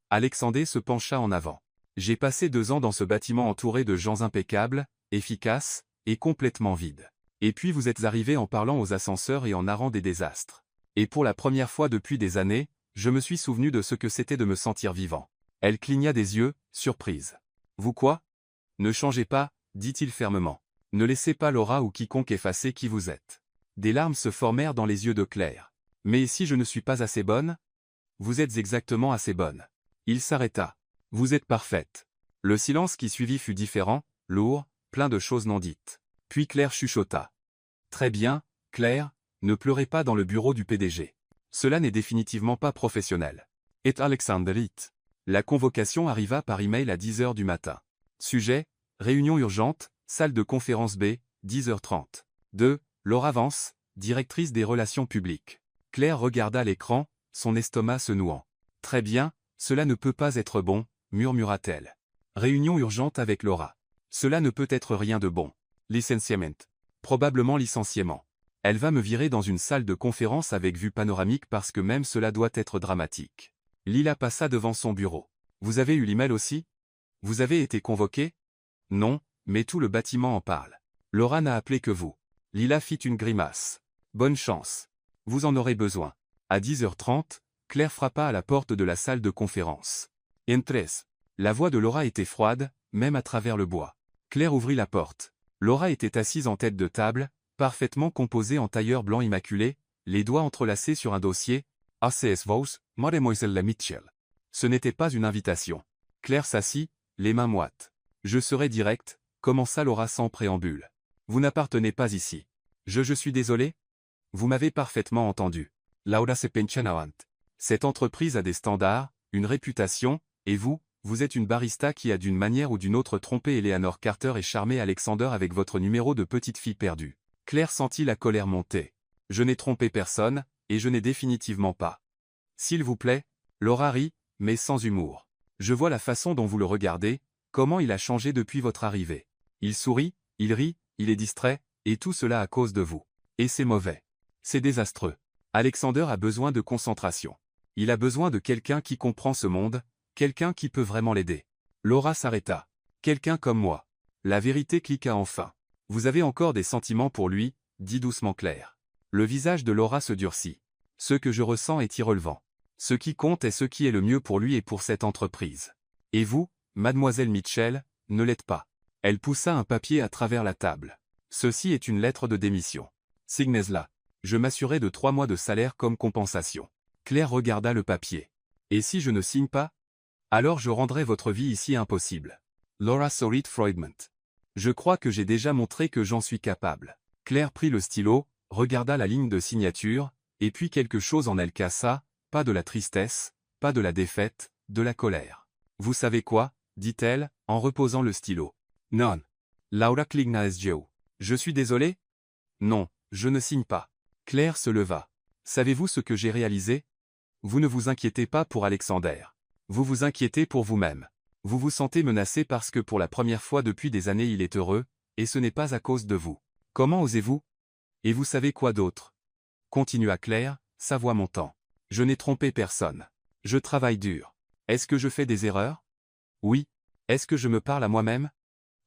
Alexander se pencha en avant. J'ai passé 2 ans dans ce bâtiment entouré de gens impeccables, efficaces, et complètement vides. Et puis vous êtes arrivé en parlant aux ascenseurs et en narrant des désastres. Et pour la première fois depuis des années, je me suis souvenu de ce que c'était de me sentir vivant. Elle cligna des yeux, surprise. Vous quoi? Ne changez pas, dit-il fermement. Ne laissez pas Laura ou quiconque effacer qui vous êtes. Des larmes se formèrent dans les yeux de Claire. Mais si je ne suis pas assez bonne? Vous êtes exactement assez bonne. Il s'arrêta. Vous êtes parfaite. Le silence qui suivit fut différent, lourd, plein de choses non dites. Puis Claire chuchota. Très bien, Claire, ne pleurez pas dans le bureau du PDG. Cela n'est définitivement pas professionnel. Et Alexander it. La convocation arriva par email à 10 h du matin. Sujet, réunion urgente, salle de conférence B, 10 h 30. 2. Laura Vance, directrice des relations publiques. Claire regarda l'écran, son estomac se nouant. Très bien, cela ne peut pas être bon, murmura-t-elle. Réunion urgente avec Laura. Cela ne peut être rien de bon. Licenciement. Probablement licenciement. Elle va me virer dans une salle de conférence avec vue panoramique parce que même cela doit être dramatique. Lila passa devant son bureau. Vous avez eu l'email aussi? Vous avez été convoqué? Non, mais tout le bâtiment en parle. Laura n'a appelé que vous. Lila fit une grimace. Bonne chance. Vous en aurez besoin. À 10 h 30, Claire frappa à la porte de la salle de conférence. Entres. La voix de Laura était froide, même à travers le bois. Claire ouvrit la porte. Laura était assise en tête de table, parfaitement composée en tailleur blanc immaculé, les doigts entrelacés sur un dossier. ACS Vos, Mademoiselle la Mitchell. Ce n'était pas une invitation. Claire s'assit, les mains moites. Je serai direct, commença Laura sans préambule. Vous n'appartenez pas ici. Je suis désolé? Vous m'avez parfaitement entendu. Laura se penchanaant. Cette entreprise a des standards, une réputation, et vous êtes une barista qui a d'une manière ou d'une autre trompé Eleanor Carter et charmé Alexander avec votre numéro de petite fille perdue. Claire sentit la colère monter. Je n'ai trompé personne, et je n'ai définitivement pas. S'il vous plaît, Laura rit, mais sans humour. Je vois la façon dont vous le regardez, comment il a changé depuis votre arrivée. Il sourit, il rit, il est distrait, et tout cela à cause de vous. Et c'est mauvais. C'est désastreux. Alexander a besoin de concentration. Il a besoin de quelqu'un qui comprend ce monde, quelqu'un qui peut vraiment l'aider. Laura s'arrêta. Quelqu'un comme moi. La vérité cliqua enfin. Vous avez encore des sentiments pour lui, dit doucement Claire. Le visage de Laura se durcit. Ce que je ressens est irrelevant. Ce qui compte est ce qui est le mieux pour lui et pour cette entreprise. Et vous, mademoiselle Mitchell, ne l'êtes pas. Elle poussa un papier à travers la table. Ceci est une lettre de démission. Signez-la. Je m'assurerai de 3 mois de salaire comme compensation. Claire regarda le papier. Et si je ne signe pas? Alors je rendrai votre vie ici impossible. Laura sourit froidement. Je crois que j'ai déjà montré que j'en suis capable. Claire prit le stylo, regarda la ligne de signature, et puis quelque chose en elle cassa, pas de la tristesse, pas de la défaite, de la colère. Vous savez quoi? Dit-elle, en reposant le stylo. Non. Laura cligna les yeux. Je suis désolé? Non, je ne signe pas. Claire se leva. Savez-vous ce que j'ai réalisé? Vous ne vous inquiétez pas pour Alexander. Vous vous inquiétez pour vous-même. Vous vous sentez menacé parce que pour la première fois depuis des années il est heureux, et ce n'est pas à cause de vous. Comment osez-vous? Et vous savez quoi d'autre? Continua Claire, sa voix montant. Je n'ai trompé personne. Je travaille dur. Est-ce que je fais des erreurs? Oui. Est-ce que je me parle à moi-même?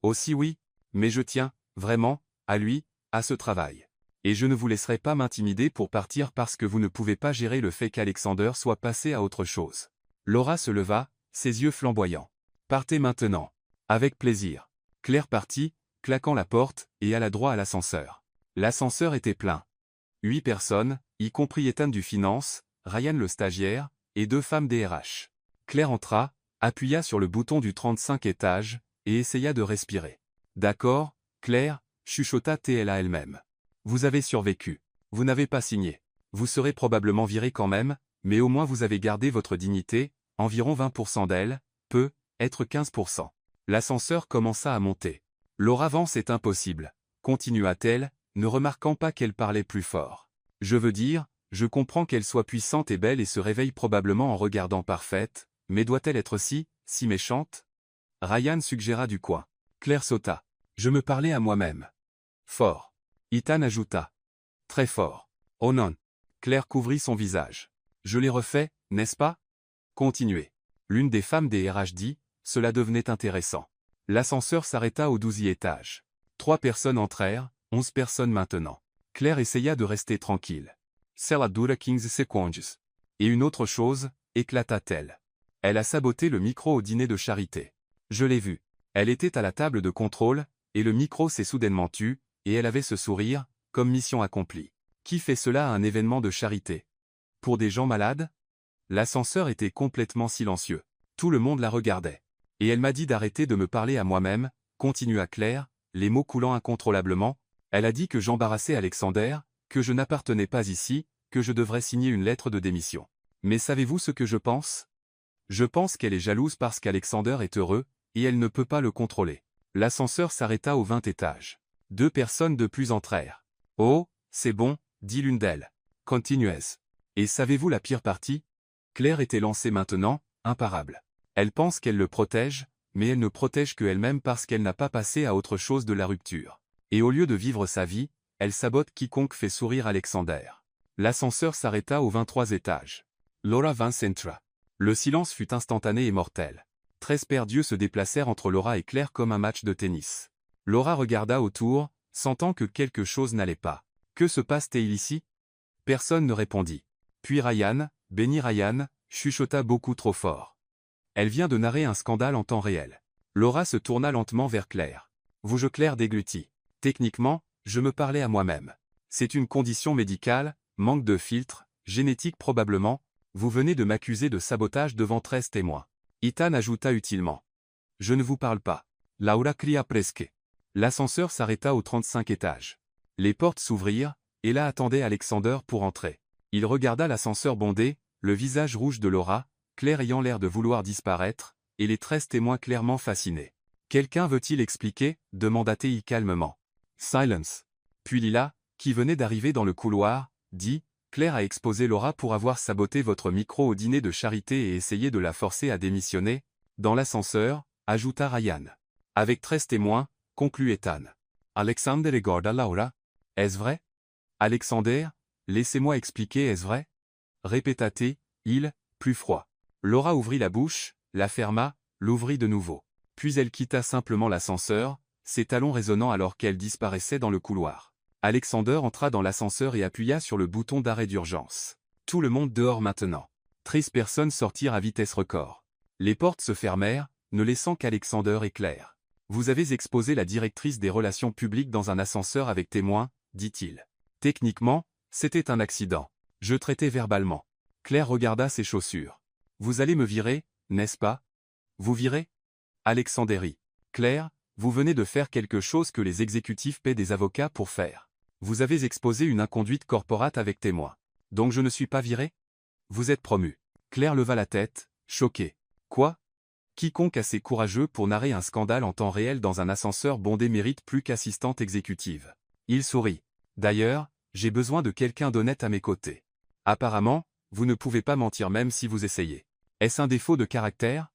Aussi oui, mais je tiens, vraiment, à lui, à ce travail. Et je ne vous laisserai pas m'intimider pour partir parce que vous ne pouvez pas gérer le fait qu'Alexander soit passé à autre chose. Laura se leva, ses yeux flamboyants. Partez maintenant. Avec plaisir. Claire partit, claquant la porte, et alla droit à l'ascenseur. L'ascenseur était plein. 8 personnes, y compris Ethan du finance, Ryan le stagiaire, et 2 femmes DRH. Claire entra, appuya sur le bouton du 35 étage, et essaya de respirer. D'accord, Claire, chuchota-t-elle à elle-même. Vous avez survécu. Vous n'avez pas signé. Vous serez probablement viré quand même, mais au moins vous avez gardé votre dignité, environ 20% d'elle, peut être 15%. L'ascenseur commença à monter. Laura Vance est impossible, continua-t-elle, ne remarquant pas qu'elle parlait plus fort. Je veux dire, je comprends qu'elle soit puissante et belle et se réveille probablement en regardant parfaite, mais doit-elle être si méchante? Ryan suggéra du coin. Claire sauta. Je me parlais à moi-même. Fort. Ethan ajouta. Très fort. Oh non. Claire couvrit son visage. Je l'ai refait, n'est-ce pas? Continuez. L'une des femmes des RH dit, cela devenait intéressant. L'ascenseur s'arrêta au 12e étage. 3 personnes entrèrent, 11 personnes maintenant. Claire essaya de rester tranquille. Cela dura 15 secondes. Et une autre chose, éclata-t-elle. Elle a saboté le micro au dîner de charité. Je l'ai vu. Elle était à la table de contrôle, et le micro s'est soudainement tu, et elle avait ce sourire, comme mission accomplie. Qui fait cela à un événement de charité? Pour des gens malades? L'ascenseur était complètement silencieux. Tout le monde la regardait. Et elle m'a dit d'arrêter de me parler à moi-même, continua Claire, les mots coulant incontrôlablement. Elle a dit que j'embarrassais Alexander, que je n'appartenais pas ici, que je devrais signer une lettre de démission. Mais savez-vous ce que je pense? Je pense qu'elle est jalouse parce qu'Alexander est heureux, et elle ne peut pas le contrôler. L'ascenseur s'arrêta au 20e étage. 2 personnes de plus entrèrent. Oh, c'est bon, dit l'une d'elles. Continuez. Et savez-vous la pire partie? Claire était lancée maintenant, imparable. Elle pense qu'elle le protège, mais elle ne protège que elle-même parce qu'elle n'a pas passé à autre chose de la rupture. Et au lieu de vivre sa vie, elle sabote quiconque fait sourire Alexander. L'ascenseur s'arrêta au 23e étage. Laura Vance entra. Le silence fut instantané et mortel. 13 paires d'yeux se déplacèrent entre Laura et Claire comme un match de tennis. Laura regarda autour, sentant que quelque chose n'allait pas. Que se passe-t-il ici? Personne ne répondit. Puis Ryan, Benny Ryan, chuchota beaucoup trop fort. Elle vient de narrer un scandale en temps réel. Laura se tourna lentement vers Claire. Vous Claire déglutit. Techniquement, je me parlais à moi-même. C'est une condition médicale, manque de filtre, génétique probablement, Vous venez de m'accuser de sabotage devant 13 témoins. Ethan ajouta utilement. Je ne vous parle pas. Laura cria presque. L'ascenseur s'arrêta au 35 étage. Les portes s'ouvrirent, et là attendait Alexander pour entrer. Il regarda l'ascenseur bondé, le visage rouge de Laura, Claire ayant l'air de vouloir disparaître, et les 13 témoins clairement fascinés. Quelqu'un veut-il expliquer demanda-t-il calmement. Silence. Puis Lila, qui venait d'arriver dans le couloir, dit, Claire a exposé Laura pour avoir saboté votre micro au dîner de charité et essayé de la forcer à démissionner. Dans l'ascenseur, ajouta Ryan. Avec 13 témoins, conclut Ethan. Alexander regarda Laura. Est-ce vrai? Alexander, laissez-moi expliquer, est-ce vrai? Répéta-t-il, plus froid. Laura ouvrit la bouche, la ferma, l'ouvrit de nouveau. Puis elle quitta simplement l'ascenseur, ses talons résonnant alors qu'elle disparaissait dans le couloir. Alexander entra dans l'ascenseur et appuya sur le bouton d'arrêt d'urgence. Tout le monde dehors maintenant. 13 personnes sortirent à vitesse record. Les portes se fermèrent, ne laissant qu'Alexander et Claire. Vous avez exposé la directrice des relations publiques dans un ascenseur avec témoins, dit-il. Techniquement, c'était un accident. Je traitais verbalement. Claire regarda ses chaussures. Vous allez me virer, n'est-ce pas? Vous virez? Alexander rit. Claire, vous venez de faire quelque chose que les exécutifs paient des avocats pour faire. Vous avez exposé une inconduite corporate avec témoins. Donc je ne suis pas viré? Vous êtes promu. Claire leva la tête, choquée. Quoi? Quiconque assez courageux pour narrer un scandale en temps réel dans un ascenseur bondé mérite plus qu'assistante exécutive. Il sourit. D'ailleurs, j'ai besoin de quelqu'un d'honnête à mes côtés. Apparemment, vous ne pouvez pas mentir même si vous essayez. Est-ce un défaut de caractère?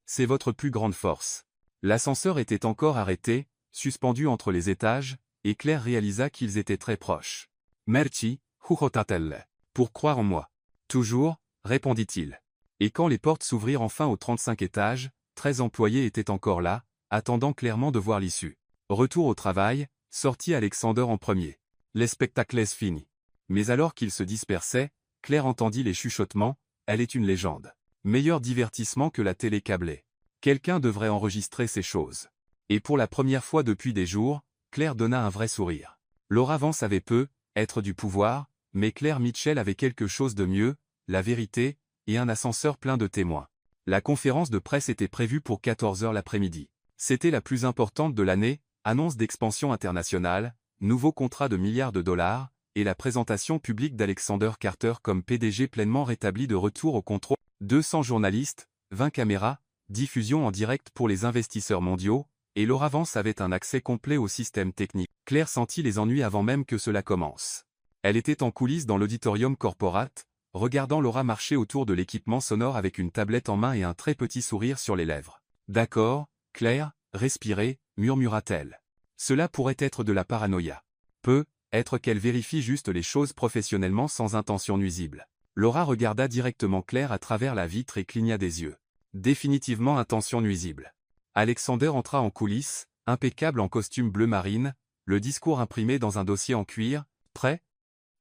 C'est votre plus grande force. L'ascenseur était encore arrêté, suspendu entre les étages, et Claire réalisa qu'ils étaient très proches. Merci, jujotatelle. Pour croire en moi. Toujours, répondit-il. Et quand les portes s'ouvrirent enfin au 35 étage, 13 employés étaient encore là, attendant clairement de voir l'issue. Retour au travail, sortit Alexander en premier. Les spectacles est fini. Mais alors qu'ils se dispersaient, Claire entendit les chuchotements, elle est une légende. Meilleur divertissement que la télé câblée. Quelqu'un devrait enregistrer ces choses. Et pour la première fois depuis des jours, Claire donna un vrai sourire. Laura Vance avait peu, être du pouvoir, mais Claire Mitchell avait quelque chose de mieux, la vérité, et un ascenseur plein de témoins. La conférence de presse était prévue pour 14 h l'après-midi. C'était la plus importante de l'année, annonce d'expansion internationale, nouveau contrat de milliards de dollars, et la présentation publique d'Alexander Carter comme PDG pleinement rétabli de retour au contrôle. 200 journalistes, 20 caméras, diffusion en direct pour les investisseurs mondiaux, et Laura Vance avait un accès complet au système technique. Claire sentit les ennuis avant même que cela commence. Elle était en coulisses dans l'auditorium corporate, regardant Laura marcher autour de l'équipement sonore avec une tablette en main et un très petit sourire sur les lèvres. D'accord, Claire, respirez, murmura-t-elle. Cela pourrait être de la paranoïa. Peut-être qu'elle vérifie juste les choses professionnellement sans intention nuisible. Laura regarda directement Claire à travers la vitre et cligna des yeux. Définitivement intention nuisible. Alexander entra en coulisses, impeccable en costume bleu marine, le discours imprimé dans un dossier en cuir. Prêt?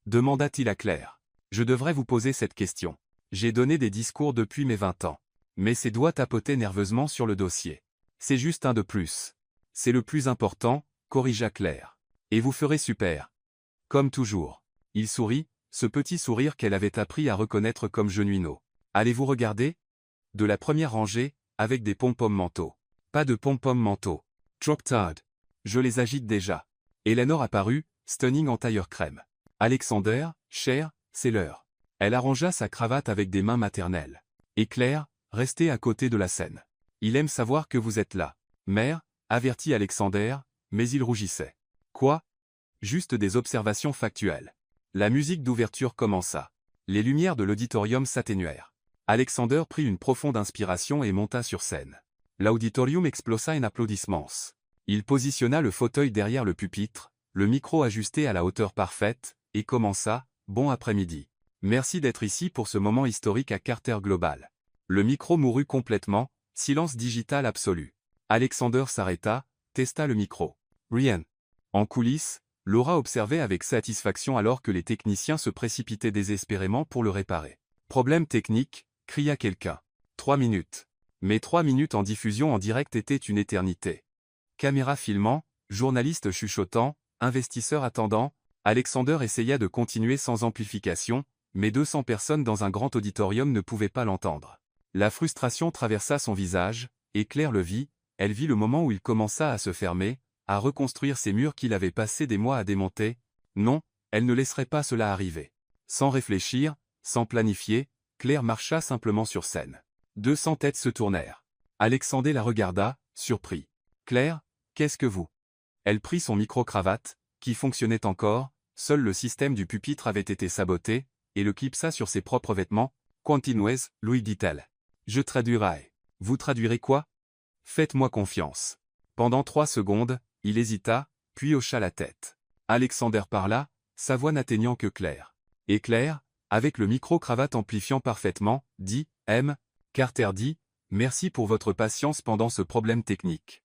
Demanda-t-il à Claire. Je devrais vous poser cette question. J'ai donné des discours depuis mes 20 ans. Mais ses doigts tapotaient nerveusement sur le dossier. C'est juste un de plus. C'est le plus important, corrigea Claire. Et vous ferez super. Comme toujours. Il sourit, ce petit sourire qu'elle avait appris à reconnaître comme genuino. Allez-vous regarder? De la première rangée, avec des pom-pom manteaux. Pas de pom-pom manteaux. Drop-tard. Je les agite déjà. Eleanor apparut, stunning en tailleur crème. Alexander, cher, c'est l'heure. Elle arrangea sa cravate avec des mains maternelles. Et Claire, restez à côté de la scène. Il aime savoir que vous êtes là. Mère, avertit Alexander, mais il rougissait. Quoi? Juste des observations factuelles. La musique d'ouverture commença. Les lumières de l'auditorium s'atténuèrent. Alexander prit une profonde inspiration et monta sur scène. L'auditorium explosa en applaudissements. Il positionna le fauteuil derrière le pupitre, le micro ajusté à la hauteur parfaite, et commença, bon après-midi. Merci d'être ici pour ce moment historique à Carter Global. Le micro mourut complètement, silence digital absolu. Alexander s'arrêta, testa le micro. Rien. En coulisses, Laura observait avec satisfaction alors que les techniciens se précipitaient désespérément pour le réparer. Problème technique, cria quelqu'un. 3 minutes. Mais 3 minutes en diffusion en direct étaient une éternité. Caméra filmant, journaliste chuchotant, investisseur attendant, Alexander essaya de continuer sans amplification, mais 200 personnes dans un grand auditorium ne pouvaient pas l'entendre. La frustration traversa son visage, et Claire le vit, elle vit le moment où il commença à se fermer, à reconstruire ces murs qu'il avait passé des mois à démonter. Non, elle ne laisserait pas cela arriver. Sans réfléchir, sans planifier, Claire marcha simplement sur scène. 200 têtes se tournèrent. Alexandre la regarda, surpris. « Claire, qu'est-ce que vous ?» Elle prit son micro-cravate, qui fonctionnait encore, seul le système du pupitre avait été saboté, et le clipsa sur ses propres vêtements. « Continuez, lui dit-elle. Je traduirai. Vous traduirez quoi ? Faites-moi confiance. » Pendant 3 secondes, il hésita, puis hocha la tête. Alexandre parla, sa voix n'atteignant que Claire. Et Claire, avec le micro-cravate amplifiant parfaitement, dit « M. Carter dit, merci pour votre patience pendant ce problème technique. »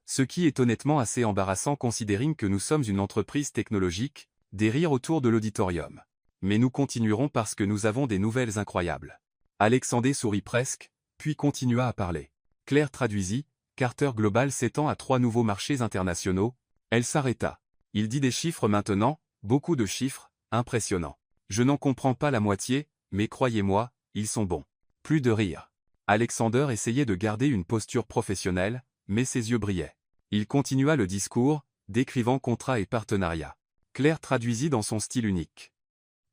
Ce qui est honnêtement assez embarrassant considérant que nous sommes une entreprise technologique, des rires autour de l'auditorium. Mais nous continuerons parce que nous avons des nouvelles incroyables. Alexandre sourit presque, puis continua à parler. Claire traduisit, Carter Global s'étend à 3 nouveaux marchés internationaux. Elle s'arrêta. Il dit des chiffres maintenant, beaucoup de chiffres, impressionnants. Je n'en comprends pas la moitié, mais croyez-moi, ils sont bons. Plus de rire. Alexandre essayait de garder une posture professionnelle, mais ses yeux brillaient. Il continua le discours, décrivant contrat et partenariat. Claire traduisit dans son style unique.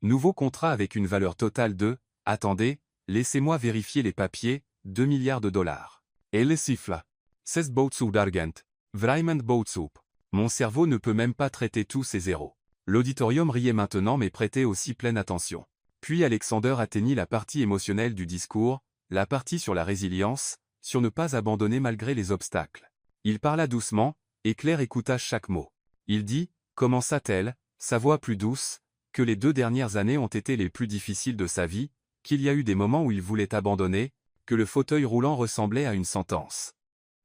Nouveau contrat avec une valeur totale de, attendez, laissez-moi vérifier les papiers, 2 milliards de dollars. Et les siffles. 16 bootsup d'argent. Vraiment bootsup. Mon cerveau ne peut même pas traiter tous ces zéros. L'auditorium riait maintenant mais prêtait aussi pleine attention. Puis Alexandre atteignit la partie émotionnelle du discours, la partie sur la résilience, sur ne pas abandonner malgré les obstacles. Il parla doucement, et Claire écouta chaque mot. Il dit, commença-t-elle, sa voix plus douce, que les 2 dernières années ont été les plus difficiles de sa vie, qu'il y a eu des moments où il voulait abandonner, que le fauteuil roulant ressemblait à une sentence.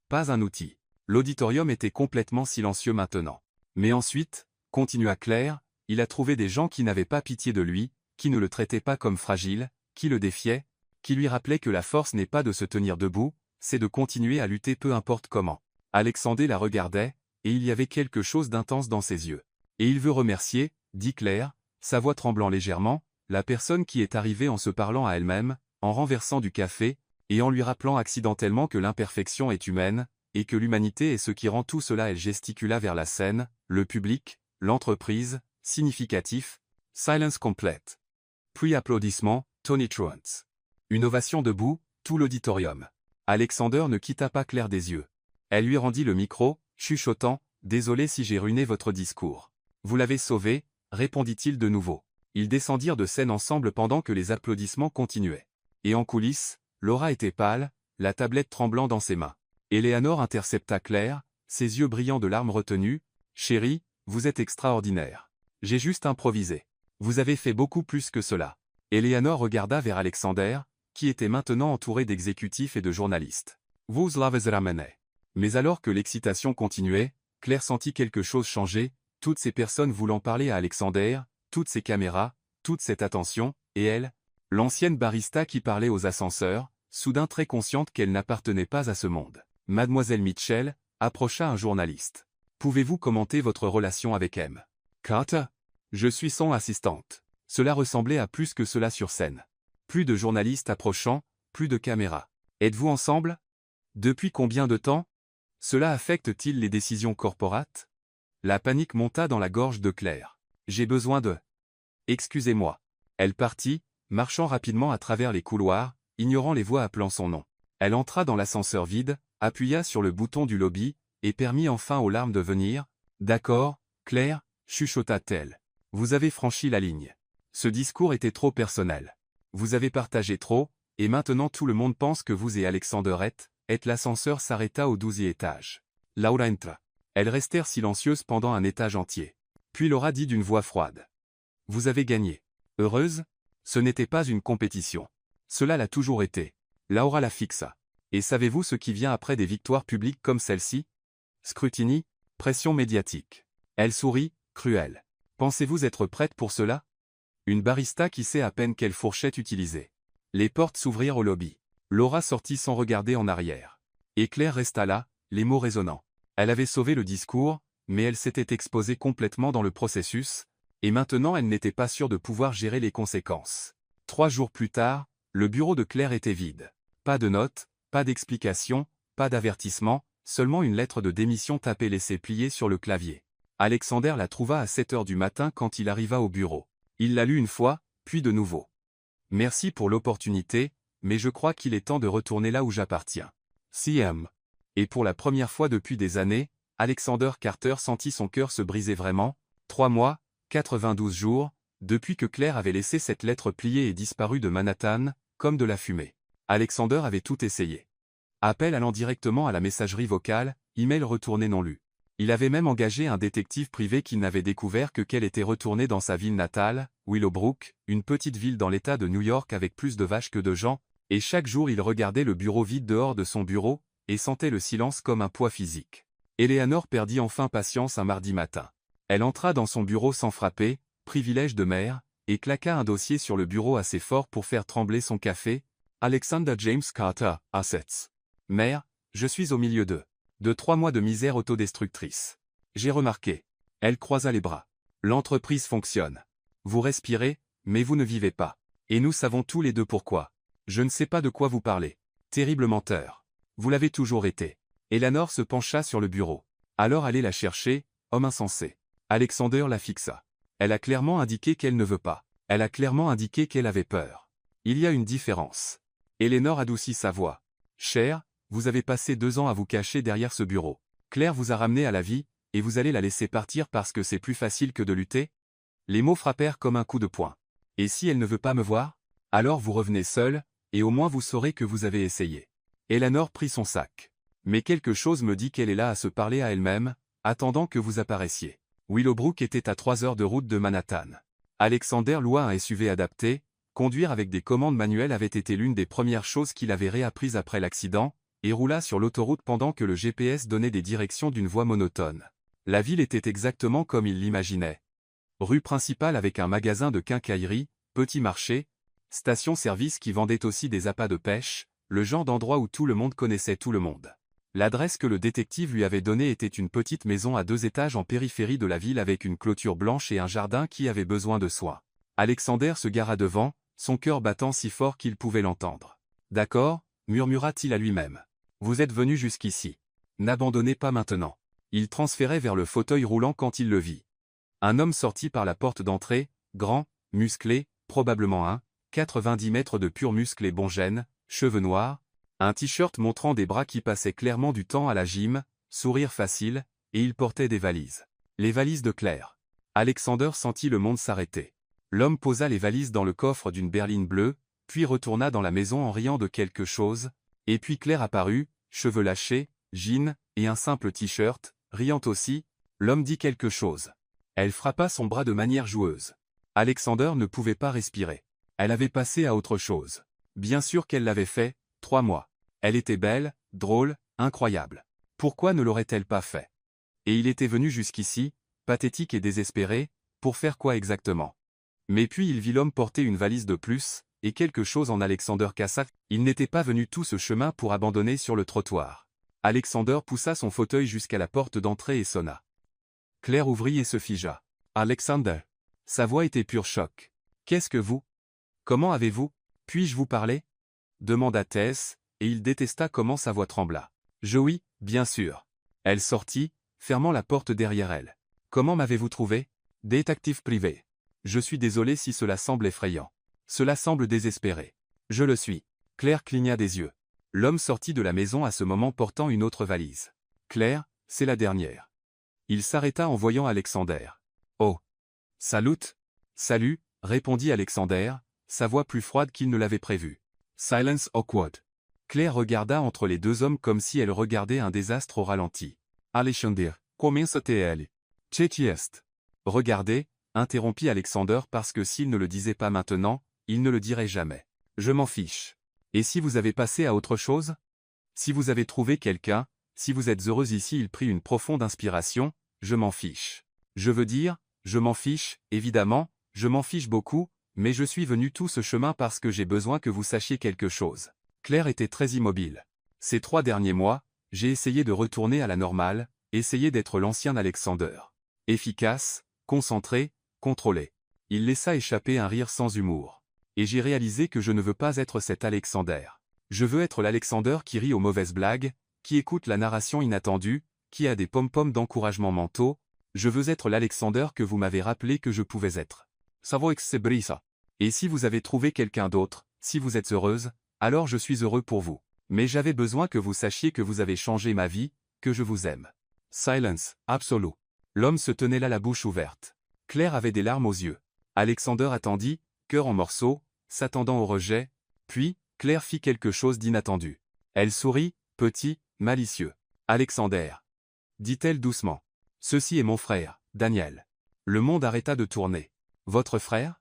Pas un outil. L'auditorium était complètement silencieux maintenant. Mais ensuite, continua Claire, il a trouvé des gens qui n'avaient pas pitié de lui, qui ne le traitaient pas comme fragile, qui le défiaient, qui lui rappelaient que la force n'est pas de se tenir debout, c'est de continuer à lutter peu importe comment. Alexandre la regardait, et il y avait quelque chose d'intense dans ses yeux. Et il veut remercier, dit Claire, sa voix tremblant légèrement, la personne qui est arrivée en se parlant à elle-même, en renversant du café, et en lui rappelant accidentellement que l'imperfection est humaine, et que l'humanité est ce qui rend tout cela. Elle gesticula vers la scène, le public, l'entreprise, significatif, silence complète. Puis applaudissements, Tony Truants. Une ovation debout, tout l'auditorium. Alexandre ne quitta pas Claire des yeux. Elle lui rendit le micro, chuchotant, « Désolé si j'ai ruiné votre discours. »« Vous l'avez sauvé » répondit-il de nouveau. Ils descendirent de scène ensemble pendant que les applaudissements continuaient. Et en coulisses, Laura était pâle, la tablette tremblant dans ses mains. Eleanor intercepta Claire, ses yeux brillants de larmes retenues. « Chérie, vous êtes extraordinaire. J'ai juste improvisé. Vous avez fait beaucoup plus que cela. » Eleanor regarda vers Alexandre, qui était maintenant entouré d'exécutifs et de journalistes. « Vous l'avez ramené. » Mais alors que l'excitation continuait, Claire sentit quelque chose changer, toutes ces personnes voulant parler à Alexandre, toutes ces caméras, toute cette attention, et elle, l'ancienne barista qui parlait aux ascenseurs, soudain très consciente qu'elle n'appartenait pas à ce monde. Mademoiselle Mitchell approcha un journaliste. « Pouvez-vous commenter votre relation avec M. Carter ? Je suis son assistante. » Cela ressemblait à plus que cela sur scène. Plus de journalistes approchant, plus de caméras. « Êtes-vous ensemble ? Depuis combien de temps ? Cela affecte-t-il les décisions corporates ? » La panique monta dans la gorge de Claire. « J'ai besoin de... » « Excusez-moi. » Elle partit, marchant rapidement à travers les couloirs, ignorant les voix appelant son nom. Elle entra dans l'ascenseur vide, appuya sur le bouton du lobby, et permit enfin aux larmes de venir. « D'accord, Claire, » chuchota-t-elle. « Vous avez franchi la ligne. Ce discours était trop personnel. Vous avez partagé trop, et maintenant tout le monde pense que vous et Alexandre êtes... » L'ascenseur s'arrêta au 12e étage. Laura entra. Elles restèrent silencieuses pendant un étage entier. Puis Laura dit d'une voix froide. « Vous avez gagné. Heureuse ? Ce n'était pas une compétition. Cela l'a toujours été. » Laura la fixa. « Et savez-vous ce qui vient après des victoires publiques comme celle-ci ? Scrutiny, pression médiatique. » Elle sourit, cruelle. « Pensez-vous être prête pour cela ? » Une barista qui sait à peine quelle fourchette utiliser. Les portes s'ouvrirent au lobby. Laura sortit sans regarder en arrière. Et Claire resta là, les mots résonnants. Elle avait sauvé le discours, mais elle s'était exposée complètement dans le processus. Et maintenant elle n'était pas sûre de pouvoir gérer les conséquences. 3 jours plus tard, le bureau de Claire était vide. Pas de notes, pas d'explications, pas d'avertissement, seulement une lettre de démission tapée laissée pliée sur le clavier. Alexander la trouva à 7 heures du matin quand il arriva au bureau. Il la lut une fois, puis de nouveau. « Merci pour l'opportunité, mais je crois qu'il est temps de retourner là où j'appartiens. CM. » Et pour la première fois depuis des années, Alexander Carter sentit son cœur se briser vraiment. 3 mois, 92 jours, depuis que Claire avait laissé cette lettre pliée et disparu de Manhattan, comme de la fumée. Alexander avait tout essayé. Appel allant directement à la messagerie vocale, email retourné non lu. Il avait même engagé un détective privé qui n'avait découvert que qu'elle était retournée dans sa ville natale, Willowbrook, une petite ville dans l'État de New York avec plus de vaches que de gens, et chaque jour il regardait le bureau vide dehors de son bureau, et sentait le silence comme un poids physique. Eleanor perdit enfin patience un mardi matin. Elle entra dans son bureau sans frapper, privilège de mère, et claqua un dossier sur le bureau assez fort pour faire trembler son café. Alexander James Carter, Assets. Mère, je suis au milieu de 3 mois de misère autodestructrice. J'ai remarqué. Elle croisa les bras. L'entreprise fonctionne. Vous respirez, mais vous ne vivez pas. Et nous savons tous les deux pourquoi. Je ne sais pas de quoi vous parlez. Terrible menteur. Vous l'avez toujours été. Eleanor se pencha sur le bureau. Alors allez la chercher, homme insensé. Alexander la fixa. Elle a clairement indiqué qu'elle ne veut pas. Elle a clairement indiqué qu'elle avait peur. Il y a une différence. Eleanor adoucit sa voix. Cher, vous avez passé 2 ans à vous cacher derrière ce bureau. Claire vous a ramené à la vie, et vous allez la laisser partir parce que c'est plus facile que de lutter? Les mots frappèrent comme un coup de poing. Et si elle ne veut pas me voir? Alors vous revenez seul, et au moins vous saurez que vous avez essayé. Eleanor prit son sac. Mais quelque chose me dit qu'elle est là à se parler à elle-même, attendant que vous apparaissiez. Willowbrook était à 3 heures de route de Manhattan. Alexander loua un SUV adapté. Conduire avec des commandes manuelles avait été l'une des premières choses qu'il avait réapprises après l'accident, et roula sur l'autoroute pendant que le GPS donnait des directions d'une voix monotone. La ville était exactement comme il l'imaginait. Rue principale avec un magasin de quincaillerie, petit marché, station-service qui vendait aussi des appâts de pêche, le genre d'endroit où tout le monde connaissait tout le monde. L'adresse que le détective lui avait donnée était une petite maison à 2 étages en périphérie de la ville avec une clôture blanche et un jardin qui avait besoin de soins. Alexander se gara devant, son cœur battant si fort qu'il pouvait l'entendre. « D'accord, murmura-t-il à lui-même. Vous êtes venu jusqu'ici. N'abandonnez pas maintenant. » Il transférait vers le fauteuil roulant quand il le vit. Un homme sortit par la porte d'entrée, grand, musclé, probablement 90 mètres de pur muscle et bon gène, cheveux noirs, un t-shirt montrant des bras qui passaient clairement du temps à la gym, sourire facile, et il portait des valises. Les valises de Claire. Alexander sentit le monde s'arrêter. L'homme posa les valises dans le coffre d'une berline bleue, puis retourna dans la maison en riant de quelque chose, et puis Claire apparut, cheveux lâchés, jeans, et un simple t-shirt, riant aussi. L'homme dit quelque chose. Elle frappa son bras de manière joueuse. Alexander ne pouvait pas respirer. Elle avait passé à autre chose. Bien sûr qu'elle l'avait fait, 3 mois. Elle était belle, drôle, incroyable. Pourquoi ne l'aurait-elle pas fait? Et il était venu jusqu'ici, pathétique et désespéré, pour faire quoi exactement? Mais puis il vit l'homme porter une valise de plus, et quelque chose en Alexander cassa. Il n'était pas venu tout ce chemin pour abandonner sur le trottoir. Alexander poussa son fauteuil jusqu'à la porte d'entrée et sonna. Claire ouvrit et se figea. « Alexander !» Sa voix était pur choc. « Qu'est-ce que vous? Comment avez-vous? Puis-je vous parler ?» demanda Tess, et il détesta comment sa voix trembla. « Oui, bien sûr. » Elle sortit, fermant la porte derrière elle. « Comment m'avez-vous trouvé? Détective privé. Je suis désolé si cela semble effrayant. Cela semble désespéré. Je le suis. » Claire cligna des yeux. L'homme sortit de la maison à ce moment portant une autre valise. « Claire, c'est la dernière. » Il s'arrêta en voyant Alexander. « Oh. Salut. Salut, » répondit Alexander, sa voix plus froide qu'il ne l'avait prévu. Silence awkward. Claire regarda entre les deux hommes comme si elle regardait un désastre au ralenti. Alexander, comincia-t-elle? Che est. Regardez, interrompit Alexander parce que s'il ne le disait pas maintenant, il ne le dirait jamais. Je m'en fiche. Et si vous avez passé à autre chose? Si vous avez trouvé quelqu'un, si vous êtes heureuse ici, il prit une profonde inspiration, je m'en fiche. Je veux dire, je m'en fiche, évidemment, je m'en fiche beaucoup, mais je suis venu tout ce chemin parce que j'ai besoin que vous sachiez quelque chose. Claire était très immobile. Ces 3 derniers mois, j'ai essayé de retourner à la normale, essayer d'être l'ancien Alexander. Efficace, concentré, contrôlé. Il laissa échapper un rire sans humour. Et j'ai réalisé que je ne veux pas être cet Alexander. Je veux être l'Alexander qui rit aux mauvaises blagues, qui écoute la narration inattendue, qui a des pom-poms d'encouragement mentaux. Je veux être l'Alexander que vous m'avez rappelé que je pouvais être. Ça vaut que c'est brisa. Et si vous avez trouvé quelqu'un d'autre, si vous êtes heureuse, alors je suis heureux pour vous. Mais j'avais besoin que vous sachiez que vous avez changé ma vie, que je vous aime. Silence, absolu. L'homme se tenait là la bouche ouverte. Claire avait des larmes aux yeux. Alexander attendit, cœur en morceaux, s'attendant au rejet, puis, Claire fit quelque chose d'inattendu. Elle sourit, petit, malicieux. Alexander, dit-elle doucement. Ceci est mon frère, Daniel. Le monde arrêta de tourner. Votre frère?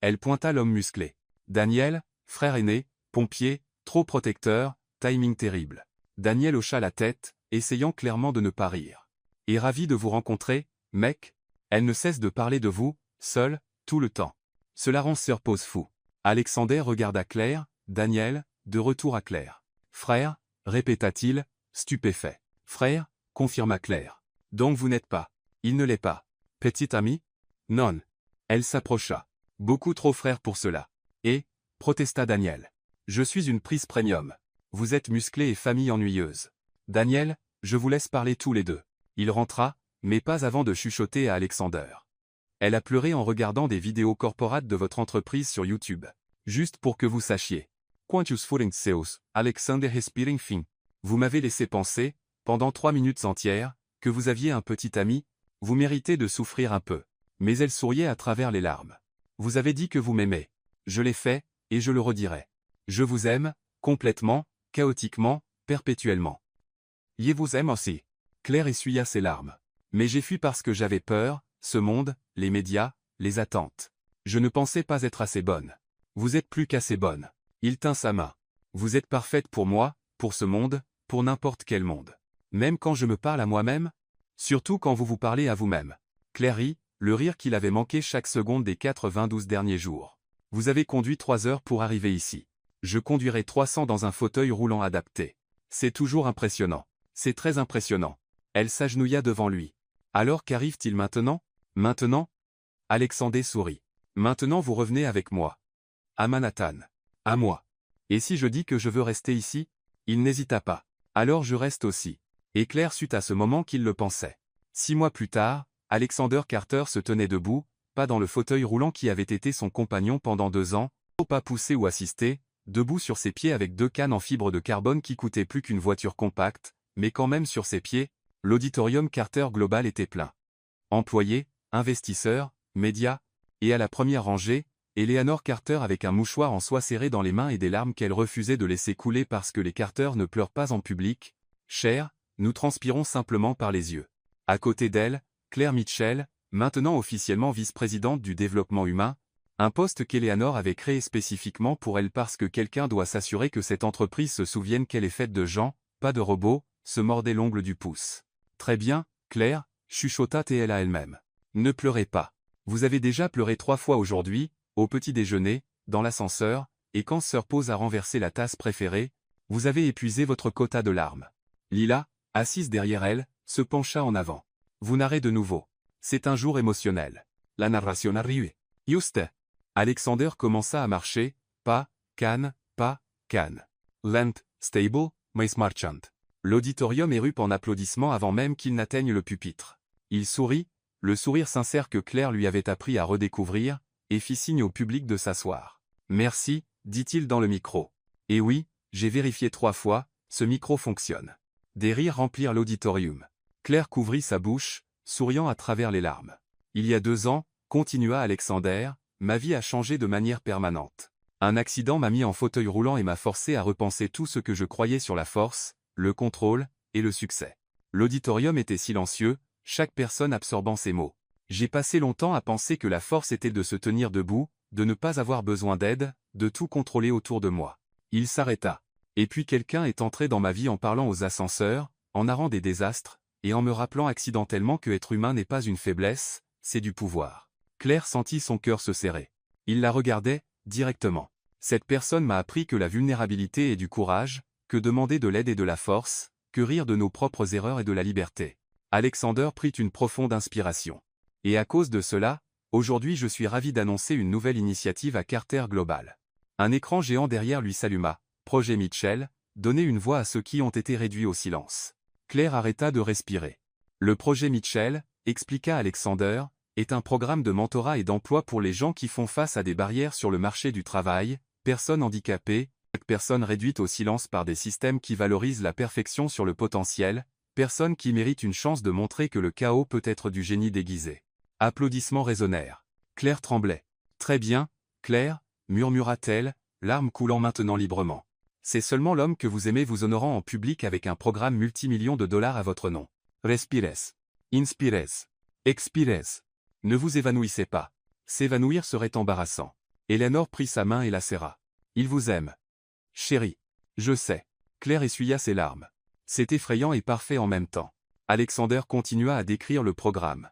Elle pointa l'homme musclé. Daniel, frère aîné, pompier, trop protecteur, timing terrible. Daniel hocha la tête, essayant clairement de ne pas rire. Et ravi de vous rencontrer, mec. Elle ne cesse de parler de vous, seul, tout le temps. Cela rend Sir Pose fou. Alexander regarda Claire, Daniel, de retour à Claire. Frère, répéta-t-il, stupéfait. Frère, confirma Claire. Donc vous n'êtes pas. Il ne l'est pas. Petit ami? Non. Elle s'approcha. Beaucoup trop frère pour cela. Et, protesta Daniel. Je suis une prise premium. Vous êtes musclé et famille ennuyeuse. Daniel, je vous laisse parler tous les deux. Il rentra, mais pas avant de chuchoter à Alexander. Elle a pleuré en regardant des vidéos corporates de votre entreprise sur YouTube. Juste pour que vous sachiez. Quantus furing seus, Alexander Respiring fin. Vous m'avez laissé penser, pendant 3 minutes entières, que vous aviez un petit ami, vous méritez de souffrir un peu. Mais elle souriait à travers les larmes. Vous avez dit que vous m'aimez. Je l'ai fait, et je le redirai. Je vous aime, complètement, chaotiquement, perpétuellement. Je vous aime aussi. Claire essuya ses larmes. Mais j'ai fui parce que j'avais peur, ce monde, les médias, les attentes. Je ne pensais pas être assez bonne. Vous êtes plus qu'assez bonne. Il tint sa main. Vous êtes parfaite pour moi, pour ce monde, pour n'importe quel monde. Même quand je me parle à moi-même? Surtout quand vous vous parlez à vous-même. Claire rit, le rire qu'il avait manqué chaque seconde des 92 derniers jours. Vous avez conduit 3 heures pour arriver ici. Je conduirai 300 dans un fauteuil roulant adapté. C'est toujours impressionnant. C'est très impressionnant. Elle s'agenouilla devant lui. Alors qu'arrive-t-il maintenant? Maintenant? Alexander sourit. Maintenant vous revenez avec moi. À Manhattan. À moi. Et si je dis que je veux rester ici? Il n'hésita pas. Alors je reste aussi. Et Claire sut à ce moment qu'il le pensait. 6 mois plus tard, Alexander Carter se tenait debout, pas dans le fauteuil roulant qui avait été son compagnon pendant 2 ans, pas poussé ou assisté, debout sur ses pieds avec 2 cannes en fibre de carbone qui coûtaient plus qu'une voiture compacte, mais quand même sur ses pieds, l'auditorium Carter Global était plein. Employés, investisseurs, médias, et à la première rangée, Eleanor Carter avec un mouchoir en soie serré dans les mains et des larmes qu'elle refusait de laisser couler parce que les Carter ne pleurent pas en public. Cher, nous transpirons simplement par les yeux. À côté d'elle, Claire Mitchell, maintenant officiellement vice-présidente du développement humain, un poste qu'Eleanor avait créé spécifiquement pour elle parce que quelqu'un doit s'assurer que cette entreprise se souvienne qu'elle est faite de gens, pas de robots, se mordait l'ongle du pouce. Très bien, Claire, chuchota-t-elle à elle-même. Ne pleurez pas. Vous avez déjà pleuré 3 fois aujourd'hui, au petit déjeuner, dans l'ascenseur, et quand Sir Pose a renversé la tasse préférée, vous avez épuisé votre quota de larmes. Lila, assise derrière elle, se pencha en avant. Vous narrez de nouveau. C'est un jour émotionnel. La narration arrive. Juste. Alexander commença à marcher, pas, can, lent, stable, mais marchant. L'auditorium érupte en applaudissements avant même qu'il n'atteigne le pupitre. Il sourit, le sourire sincère que Claire lui avait appris à redécouvrir, et fit signe au public de s'asseoir. Merci, dit-il dans le micro. Et oui, j'ai vérifié 3 fois, ce micro fonctionne. Des rires remplirent l'auditorium. Claire couvrit sa bouche, souriant à travers les larmes. Il y a 2 ans, continua Alexander, ma vie a changé de manière permanente. Un accident m'a mis en fauteuil roulant et m'a forcé à repenser tout ce que je croyais sur la force, le contrôle, et le succès. L'auditorium était silencieux, chaque personne absorbant ses mots. J'ai passé longtemps à penser que la force était de se tenir debout, de ne pas avoir besoin d'aide, de tout contrôler autour de moi. Il s'arrêta. Et puis quelqu'un est entré dans ma vie en parlant aux ascenseurs, en narrant des désastres, et en me rappelant accidentellement que être humain n'est pas une faiblesse, c'est du pouvoir. Claire sentit son cœur se serrer. Il la regardait, directement. Cette personne m'a appris que la vulnérabilité est du courage, que demander de l'aide et de la force, que rire de nos propres erreurs et de la liberté. Alexander prit une profonde inspiration. Et à cause de cela, Aujourd'hui je suis ravi d'annoncer une nouvelle initiative à Carter Global. Un écran géant derrière lui s'alluma. Projet Mitchell, donner une voix à ceux qui ont été réduits au silence. Claire arrêta de respirer. Le projet Mitchell, expliqua Alexander, est un programme de mentorat et d'emploi pour les gens qui font face à des barrières sur le marché du travail, personnes handicapées, personnes réduites au silence par des systèmes qui valorisent la perfection sur le potentiel, personnes qui méritent une chance de montrer que le chaos peut être du génie déguisé. Applaudissements résonnèrent. Claire tremblait. Très bien, Claire, murmura-t-elle, larmes coulant maintenant librement. C'est seulement l'homme que vous aimez vous honorant en public avec un programme multimillion de dollars à votre nom. Respires. Inspires. Expires. Ne vous évanouissez pas. S'évanouir serait embarrassant. Eleanor prit sa main et la serra. Il vous aime. Chérie. Je sais. Claire essuya ses larmes. C'est effrayant et parfait en même temps. Alexander continua à décrire le programme.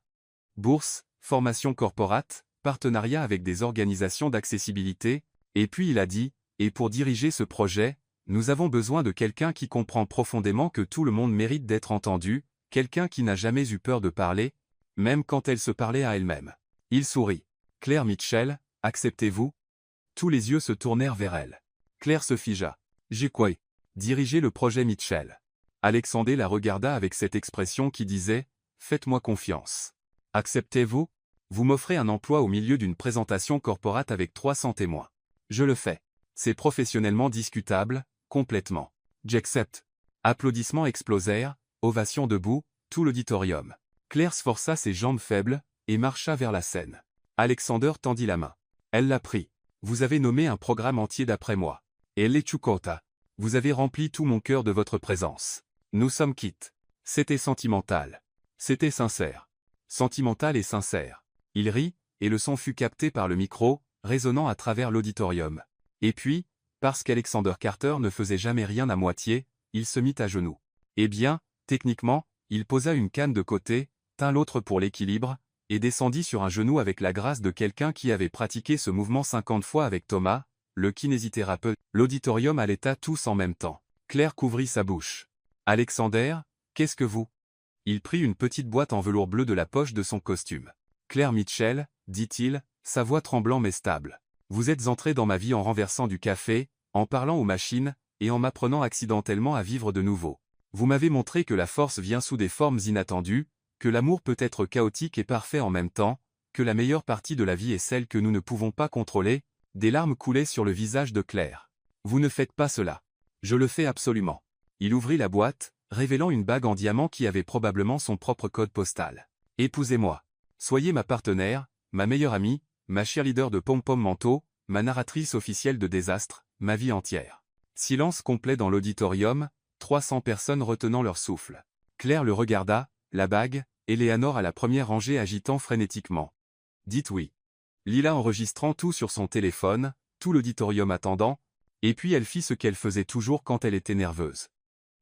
Bourse, formation corporate, partenariat avec des organisations d'accessibilité, et puis il a dit, et pour diriger ce projet, nous avons besoin de quelqu'un qui comprend profondément que tout le monde mérite d'être entendu, quelqu'un qui n'a jamais eu peur de parler, même quand elle se parlait à elle-même. Il sourit. Claire Mitchell, acceptez-vous? Tous les yeux se tournèrent vers elle. Claire se figea. J'ai quoi? Diriger le projet Mitchell. Alexander la regarda avec cette expression qui disait « Faites-moi confiance ». Acceptez-vous? Vous m'offrez un emploi au milieu d'une présentation corporate avec 300 témoins. Je le fais. C'est professionnellement discutable, complètement. J'accepte. Applaudissements explosèrent, ovations debout, tout l'auditorium. Claire força ses jambes faibles, et marcha vers la scène. Alexander tendit la main. Elle la prit. Vous avez nommé un programme entier d'après moi. Et l'Echukota. Vous avez rempli tout mon cœur de votre présence. Nous sommes quittes. C'était sentimental. C'était sincère. Sentimental et sincère. Il rit, et le son fut capté par le micro, résonnant à travers l'auditorium. Et puis, parce qu'Alexander Carter ne faisait jamais rien à moitié, il se mit à genoux. Eh bien, techniquement, il posa une canne de côté, tint l'autre pour l'équilibre, et descendit sur un genou avec la grâce de quelqu'un qui avait pratiqué ce mouvement 50 fois avec Thomas, le kinésithérapeute. L'auditorium allaita tous en même temps. Claire couvrit sa bouche. Alexander, qu'est-ce que vous? Il prit une petite boîte en velours bleu de la poche de son costume. Claire Mitchell, dit-il, sa voix tremblant mais stable. Vous êtes entré dans ma vie en renversant du café, en parlant aux machines, et en m'apprenant accidentellement à vivre de nouveau. Vous m'avez montré que la force vient sous des formes inattendues, que l'amour peut être chaotique et parfait en même temps, que la meilleure partie de la vie est celle que nous ne pouvons pas contrôler. Des larmes coulaient sur le visage de Claire. Vous ne faites pas cela. Je le fais absolument. Il ouvrit la boîte, révélant une bague en diamant qui avait probablement son propre code postal. Épousez-moi. Soyez ma partenaire, ma meilleure amie, ma cheerleader de pom-pom manteau, ma narratrice officielle de désastre, ma vie entière. Silence complet dans l'auditorium, 300 personnes retenant leur souffle. Claire le regarda, la bague, Eleanor à la première rangée agitant frénétiquement. Dites oui. Lila enregistrant tout sur son téléphone, tout l'auditorium attendant, et puis elle fit ce qu'elle faisait toujours quand elle était nerveuse.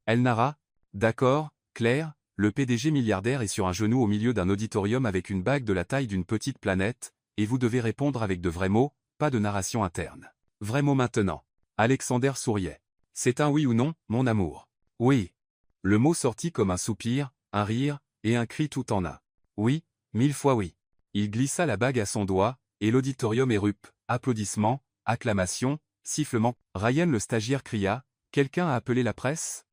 Elle narra, d'accord, Claire, le PDG milliardaire est sur un genou au milieu d'un auditorium avec une bague de la taille d'une petite planète, et vous devez répondre avec de vrais mots, pas de narration interne. Vrais mots maintenant. Alexander souriait. C'est un oui ou non, mon amour. Oui. Le mot sortit comme un soupir, un rire, et un cri tout en un. Oui, 1000 fois oui. Il glissa la bague à son doigt, et l'auditorium érupte, applaudissements, acclamations, sifflements. Ryan le stagiaire cria, « Quelqu'un a appelé la presse ?»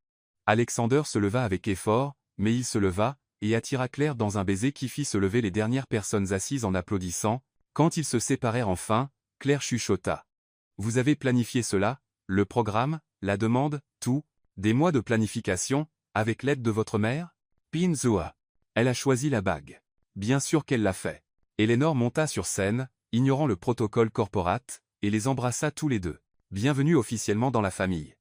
Alexander se leva avec effort, mais il se leva, et attira Claire dans un baiser qui fit se lever les dernières personnes assises en applaudissant. Quand ils se séparèrent enfin, Claire chuchota. « Vous avez planifié cela, le programme, la demande, tout, des mois de planification, avec l'aide de votre mère ?» Pinzua. Elle a choisi la bague. Bien sûr qu'elle l'a fait. Eleanor monta sur scène, ignorant le protocole corporate, et les embrassa tous les deux. Bienvenue officiellement dans la famille.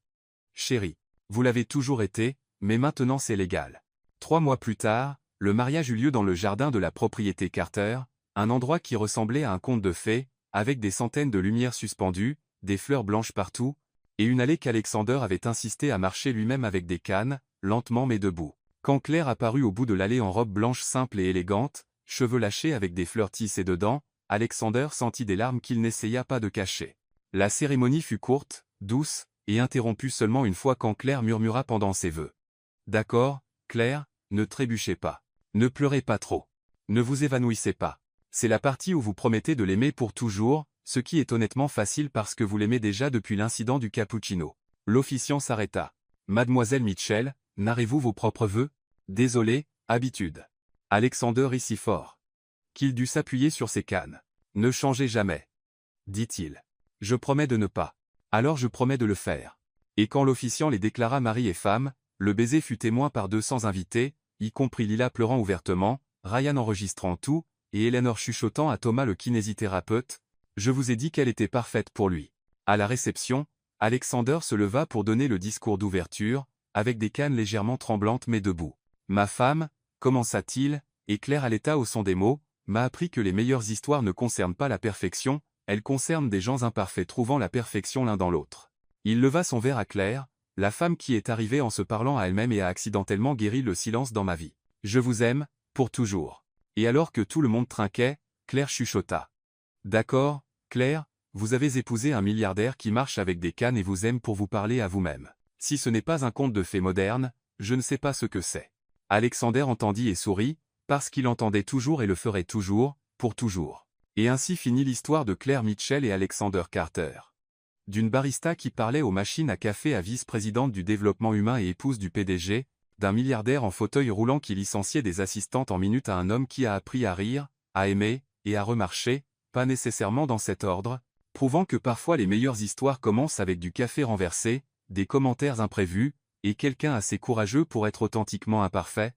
Chérie, vous l'avez toujours été, mais maintenant c'est légal. 3 mois plus tard, le mariage eut lieu dans le jardin de la propriété Carter, un endroit qui ressemblait à un conte de fées, avec des centaines de lumières suspendues, des fleurs blanches partout, et une allée qu'Alexander avait insisté à marcher lui-même avec des cannes, lentement mais debout. Quand Claire apparut au bout de l'allée en robe blanche simple et élégante, cheveux lâchés avec des fleurs tissées dedans, Alexander sentit des larmes qu'il n'essaya pas de cacher. La cérémonie fut courte, douce, et interrompue seulement une fois quand Claire murmura pendant ses vœux. « D'accord, Claire, ne trébuchez pas. Ne pleurez pas trop. Ne vous évanouissez pas. C'est la partie où vous promettez de l'aimer pour toujours, ce qui est honnêtement facile parce que vous l'aimez déjà depuis l'incident du cappuccino. L'officiant s'arrêta. Mademoiselle Mitchell, narrez-vous vos propres vœux? Désolé, habitude. Alexander rit si fort qu'il dut s'appuyer sur ses cannes. Ne changez jamais, dit-il. Je promets de ne pas. Alors je promets de le faire. Et quand l'officiant les déclara mari et femme, le baiser fut témoin par 200 invités, y compris Lila pleurant ouvertement, Ryan enregistrant tout, et Eleanor chuchotant à Thomas le kinésithérapeute. Je vous ai dit qu'elle était parfaite pour lui. À la réception, Alexander se leva pour donner le discours d'ouverture, avec des cannes légèrement tremblantes mais debout. Ma femme, commença-t-il, et Claire à l'état au son des mots, m'a appris que les meilleures histoires ne concernent pas la perfection, elles concernent des gens imparfaits trouvant la perfection l'un dans l'autre. Il leva son verre à Claire, la femme qui est arrivée en se parlant à elle-même et a accidentellement guéri le silence dans ma vie. Je vous aime, pour toujours. Et alors que tout le monde trinquait, Claire chuchota. D'accord, Claire, vous avez épousé un milliardaire qui marche avec des cannes et vous aime pour vous parler à vous-même. Si ce n'est pas un conte de fées moderne, je ne sais pas ce que c'est. Alexander entendit et sourit, parce qu'il entendait toujours et le ferait toujours, pour toujours. Et ainsi finit l'histoire de Claire Mitchell et Alexander Carter. D'une barista qui parlait aux machines à café à vice-présidente du développement humain et épouse du PDG, d'un milliardaire en fauteuil roulant qui licenciait des assistantes en minutes à un homme qui a appris à rire, à aimer, et à remarcher, pas nécessairement dans cet ordre, prouvant que parfois les meilleures histoires commencent avec du café renversé, des commentaires imprévus, et quelqu'un assez courageux pour être authentiquement imparfait,